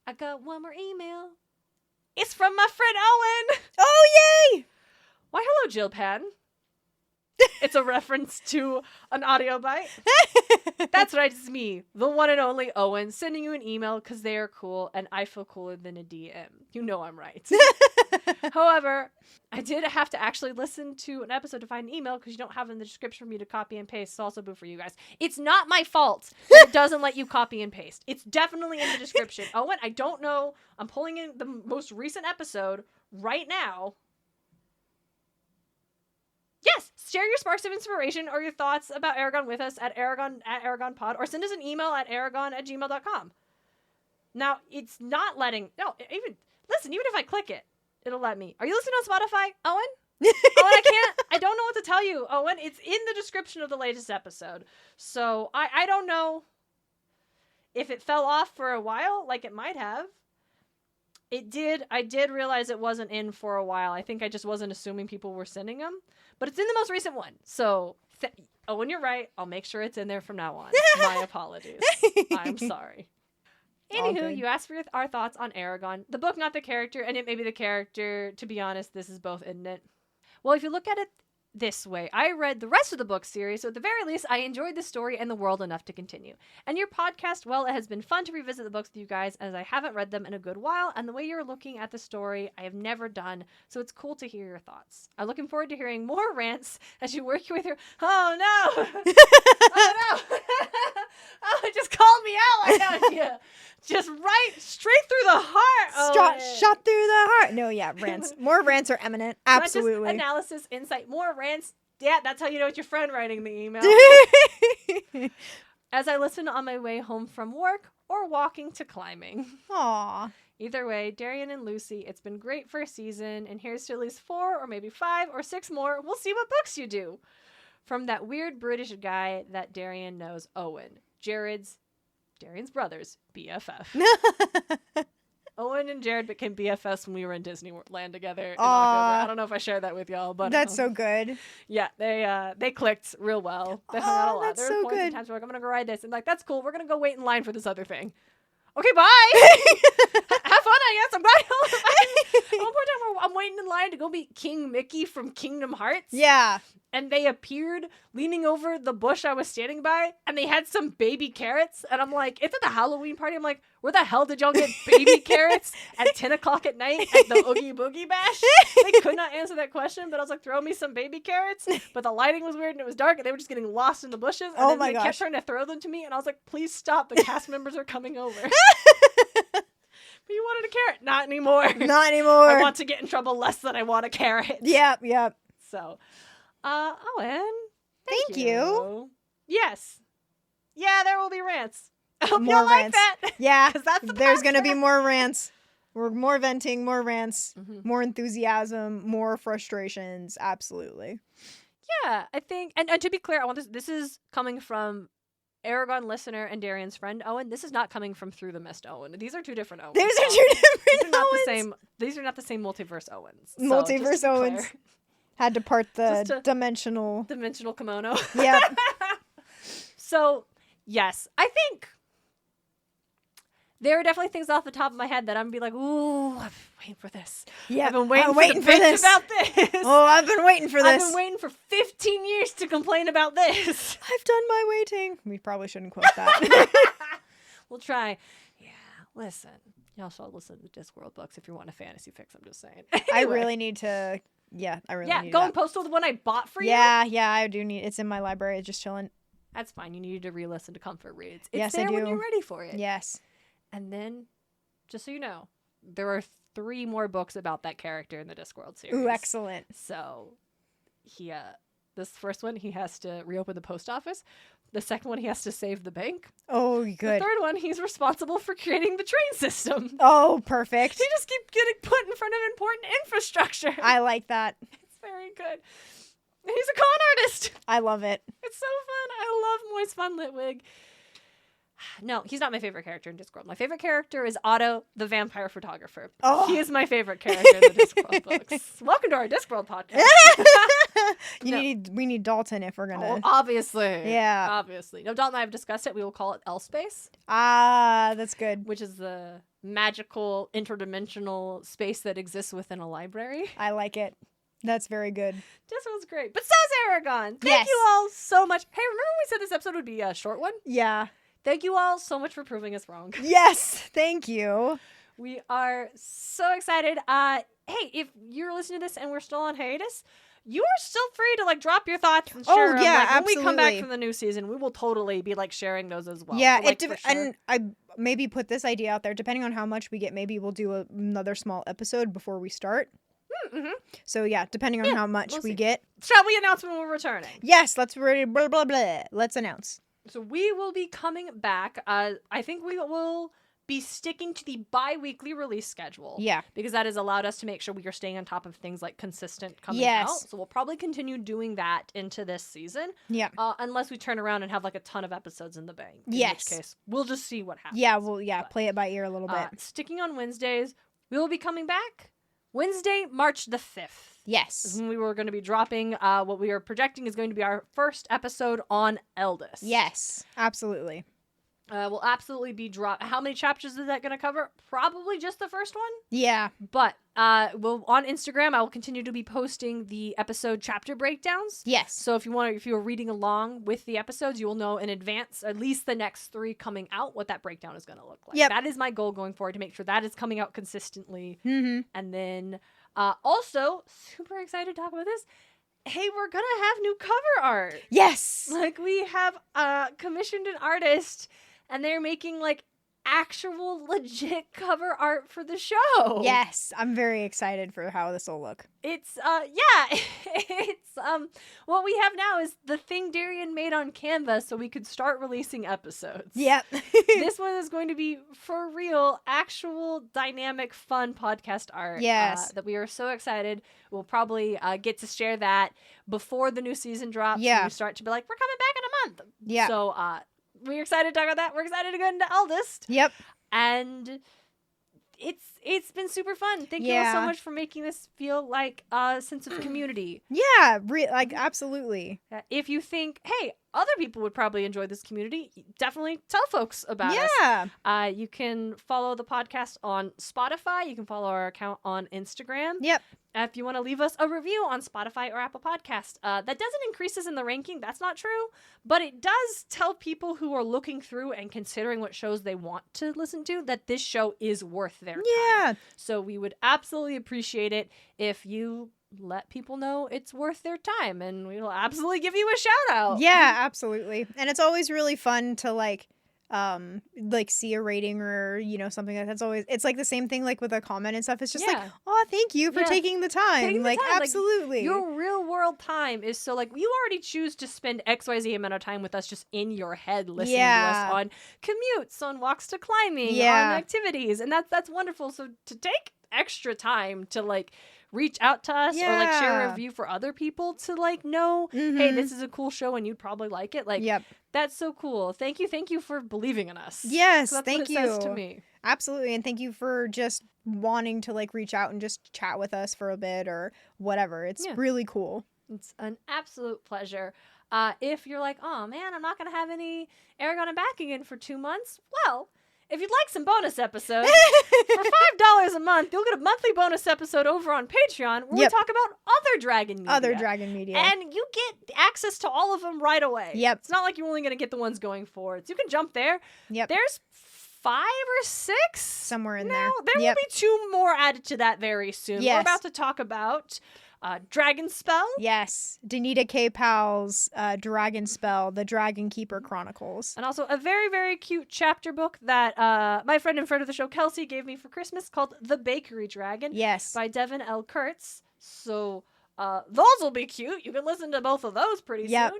I got one more email. It's from my friend Owen. Oh, yay! Why, hello, Jill Pan. It's a reference to an audio bite. That's right, it's me, the one and only Owen, sending you an email because they are cool and I feel cooler than a DM. You know I'm right. However, I did have to actually listen to an episode to find an email because you don't have it in the description for me to copy and paste. It's also boo for you guys. It's not my fault that it doesn't let you copy and paste. It's definitely in the description. Owen, I don't know. I'm pulling in the most recent episode right now. Yes, share your sparks of inspiration or your thoughts about Eragon with us at Eragon@EragonPod, or send us an email at eragon@gmail.com. Now, it's not letting... No, even if I click it, it'll let me. Are you listening on Spotify, Owen? Owen, I don't know what to tell you, Owen. It's in the description of the latest episode. So, I don't know if it fell off for a while, like it might have. I did realize it wasn't in for a while. I think I just wasn't assuming people were sending them. But it's in the most recent one. So, Owen, you're right. I'll make sure it's in there from now on. My apologies. I'm sorry. Anywho, you asked for our thoughts on Eragon. The book, not the character, and it may be the character. To be honest, this is both, isn't it? Well, if you look at it this way, I read the rest of the book series, so at the very least, I enjoyed the story and the world enough to continue. And your podcast, well, it has been fun to revisit the books with you guys, as I haven't read them in a good while, and the way you're looking at the story, I have never done, so it's cool to hear your thoughts. I'm looking forward to hearing more rants as you work your way through... Oh, no! Oh, no! Oh, it just called me out like that. Yeah. Just straight through the heart. Shot through the heart. No, yeah, rants. More rants are imminent. Absolutely. Not just analysis, insight, more rants. Yeah, that's how you know it's your friend writing the email. As I listen on my way home from work or walking to climbing. Aww. Either way, Darien and Lucy, it's been great for a season, and here's to at least 4 or maybe 5 or 6 more. We'll see what books you do. From that weird British guy that Darien knows, Owen. Darien's brother's BFF. Owen and Jared became BFFs when we were in Disneyland together in October. I don't know if I shared that with y'all, but that's so good. Yeah, they clicked real well. They hung out a lot. That's there were so points good. in times where I'm gonna go ride this, and like that's cool. We're gonna go wait in line for this other thing. Okay, bye. Have fun, I guess. I'm glad. At one point in time, I'm waiting in line to go meet King Mickey from Kingdom Hearts. Yeah. and they appeared leaning over the bush I was standing by, and they had some baby carrots, and I'm like, it's at the Halloween party. I'm like, where the hell did y'all get baby carrots at 10 o'clock at night at the Oogie Boogie Bash? They could not answer that question, but I was like, throw me some baby carrots. But the lighting was weird, and it was dark, and they were just getting lost in the bushes. And then they kept trying to throw them to me, and I was like, please stop. The cast members are coming over. But you wanted a carrot. Not anymore. Not anymore. I want to get in trouble less than I want a carrot. Yep. So, Owen, thank you. Yes. Yeah, there will be rants. I hope More y'all like rants. that. Yeah. Because that's There's going to be more rants. More venting, more rants, more enthusiasm, more frustrations. Absolutely. Yeah, I think, and to be clear, I want this is coming from Eragon listener and Darien's friend Owen. This is not coming from Through the Mist Owen. These are two different Owens. These are two different Owens. These are not the same multiverse Owens. Multiverse Owens. Clear. Had to part the dimensional kimono. Yep. So, yes, I think there are definitely things off the top of my head that I'm gonna be like, ooh, I've been waiting for this. Yeah, I've been waiting for this. About this. Oh, I've been waiting for this. I've been waiting for 15 years to complain about this. I've done my waiting. We probably shouldn't quote that. We'll try. Yeah, listen. Y'all should listen to Discworld books if you want a fantasy fix. I'm just saying. Anyway. I really need to. Yeah, I really need go that. and post the one I bought for you. Yeah, I do need. It's in my library. It's just chilling. That's fine. You needed to re-listen to Comfort Reads. It's yes, there I do. when you're ready for it. Yes. And then, just so you know, there are 3 more books about that character in the Discworld series. Ooh, excellent. So, this first one, he has to reopen the post office. The second one, he has to save the bank. Oh, good. The third one, he's responsible for creating the train system. Oh, perfect. He just keeps getting put in front of important infrastructure. I like that. It's very good. He's a con artist. I love it. It's so fun. I love Moist Fun Litwig. No, he's not my favorite character in Discworld. My favorite character is Otto, the vampire photographer. Oh. He is my favorite character in the Discworld books. Welcome to our Discworld podcast. We need Dalton if we're gonna. Oh, obviously. Yeah. Obviously. No, Dalton and I have discussed it. We will call it L-Space. Ah, that's good. Which is the magical interdimensional space that exists within a library. I like it. That's very good. This one's great. But so's Eragon. Thank you all so much. Hey, remember when we said this episode would be a short one? Yeah. Thank you all so much for proving us wrong. Yes, thank you. We are so excited. Hey, if you're listening to this and we're still on hiatus, you are still free to drop your thoughts and share them. Yeah, when absolutely. we come back from the new season, we will totally be sharing those as well. Yeah, for sure. And I maybe put this idea out there. Depending on how much we get, maybe we'll do another small episode before we start. Mm-hmm. So yeah, depending on how much we get. Shall we announce when we're returning? Yes, let's blah blah blah. Let's announce. So we will be coming back. I think we will be sticking to the bi-weekly release schedule. Yeah. Because that has allowed us to make sure we are staying on top of things consistent coming Yes. out. So we'll probably continue doing that into this season. Yeah. Unless we turn around and have a ton of episodes in the bank. Yes. In which case, we'll just see what happens. Yeah, play it by ear a little bit. Sticking on Wednesdays, we will be coming back Wednesday, March the 5th. Yes. Is when we were going to be dropping what we are projecting is going to be our first episode on Eldest. Yes, absolutely. We'll absolutely be How many chapters is that going to cover? Probably just the first one. Yeah. But we'll on Instagram, I will continue to be posting the episode chapter breakdowns. Yes. So if you're reading along with the episodes, you will know in advance, at least the next 3 coming out, what that breakdown is going to look like. Yep. That is my goal going forward, to make sure that is coming out consistently. Mm-hmm. And then also, super excited to talk about this. Hey, we're going to have new cover art. Yes. We have commissioned an artist, and they're making actual legit cover art for the show. Yes, I'm very excited for how this will look. It's it's what we have now is the thing Darien made on Canva so we could start releasing episodes. Yep. This one is going to be for real, actual dynamic fun podcast art. Yes. That we are so excited. We'll probably get to share that before the new season drops. Yeah. And we start to be we're coming back in a month. Yeah. So we're excited to talk about that. We're excited to go into Eldest. Yep. And it's been super fun. Thank you all so much for making this feel like a sense of community. Yeah, absolutely. If you think, hey, other people would probably enjoy this community, definitely tell folks about us. Yeah. You can follow the podcast on Spotify. You can follow our account on Instagram. Yep. if you want to leave us a review on Spotify or Apple Podcast. That doesn't increase us in the ranking. That's not true. But it does tell people who are looking through and considering what shows they want to listen to that this show is worth their time. So we would absolutely appreciate it if you let people know it's worth their time, and we will absolutely give you a shout out. Yeah, absolutely. And it's always really fun to like see a rating or something like that's always, it's like the same thing like with a comment and stuff. It's just like, oh, thank you for taking the time. Absolutely. Like, your real world time is so like you already choose to spend XYZ amount of time with us just in your head listening to us on commutes, on walks to climbing, on activities, and that's wonderful. So to take extra time to like reach out to us or like share a review for other people to like know, hey, this is a cool show and you'd probably like it. Like, that's so cool. Thank you for believing in us. Yes, that's thank what it you. Says to me. Absolutely, and thank you for just wanting to like reach out and just chat with us for a bit or whatever. It's really cool. It's an absolute pleasure. If you're like, oh man, I'm not gonna have any Eragon and back again for 2 months, well, if you'd like some bonus episodes, for $5 a month, you'll get a monthly bonus episode over on Patreon where we talk about other dragon media. And you get access to all of them right away. It's not like you're only going to get the ones going forward. So you can jump there. There's 5 or 6 somewhere in there. There will be 2 more added to that very soon. We're about to talk about Dragon Spell. Yes. Danita K. Powell's Dragon Spell, The Dragon Keeper Chronicles. And also a very, very cute chapter book that my friend and friend of the show, Kelsey, gave me for Christmas called The Bakery Dragon. Yes. By Devin L. Kurtz. So those will be cute. You can listen to both of those pretty soon.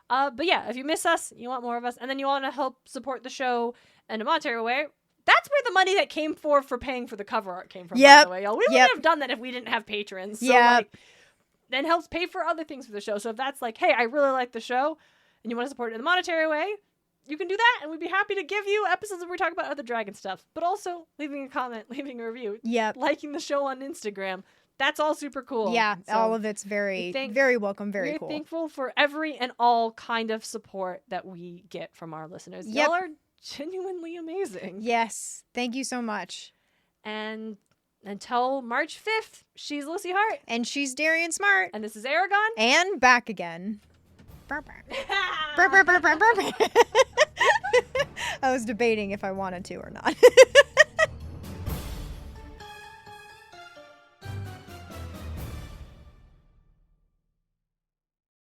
But yeah, if you miss us, you want more of us, and then you want to help support the show in a monetary way, that's where the money that came for paying for the cover art came from, by the way, y'all. We wouldn't have done that if we didn't have patrons. So, then helps pay for other things for the show. So if that's like, hey, I really like the show, and you want to support it in a monetary way, you can do that, and we'd be happy to give you episodes where we talk about other dragon stuff. But also, leaving a comment, leaving a review, liking the show on Instagram. That's all super cool. Yeah, so all of it's very, very welcome, very cool. We're thankful for every and all kind of support that we get from our listeners. Y'all are genuinely amazing. Yes. Thank you so much. And until March 5th, she's Lucy Hart. And she's Darien Smartt. And this is Eragon. And back again. I was debating if I wanted to or not.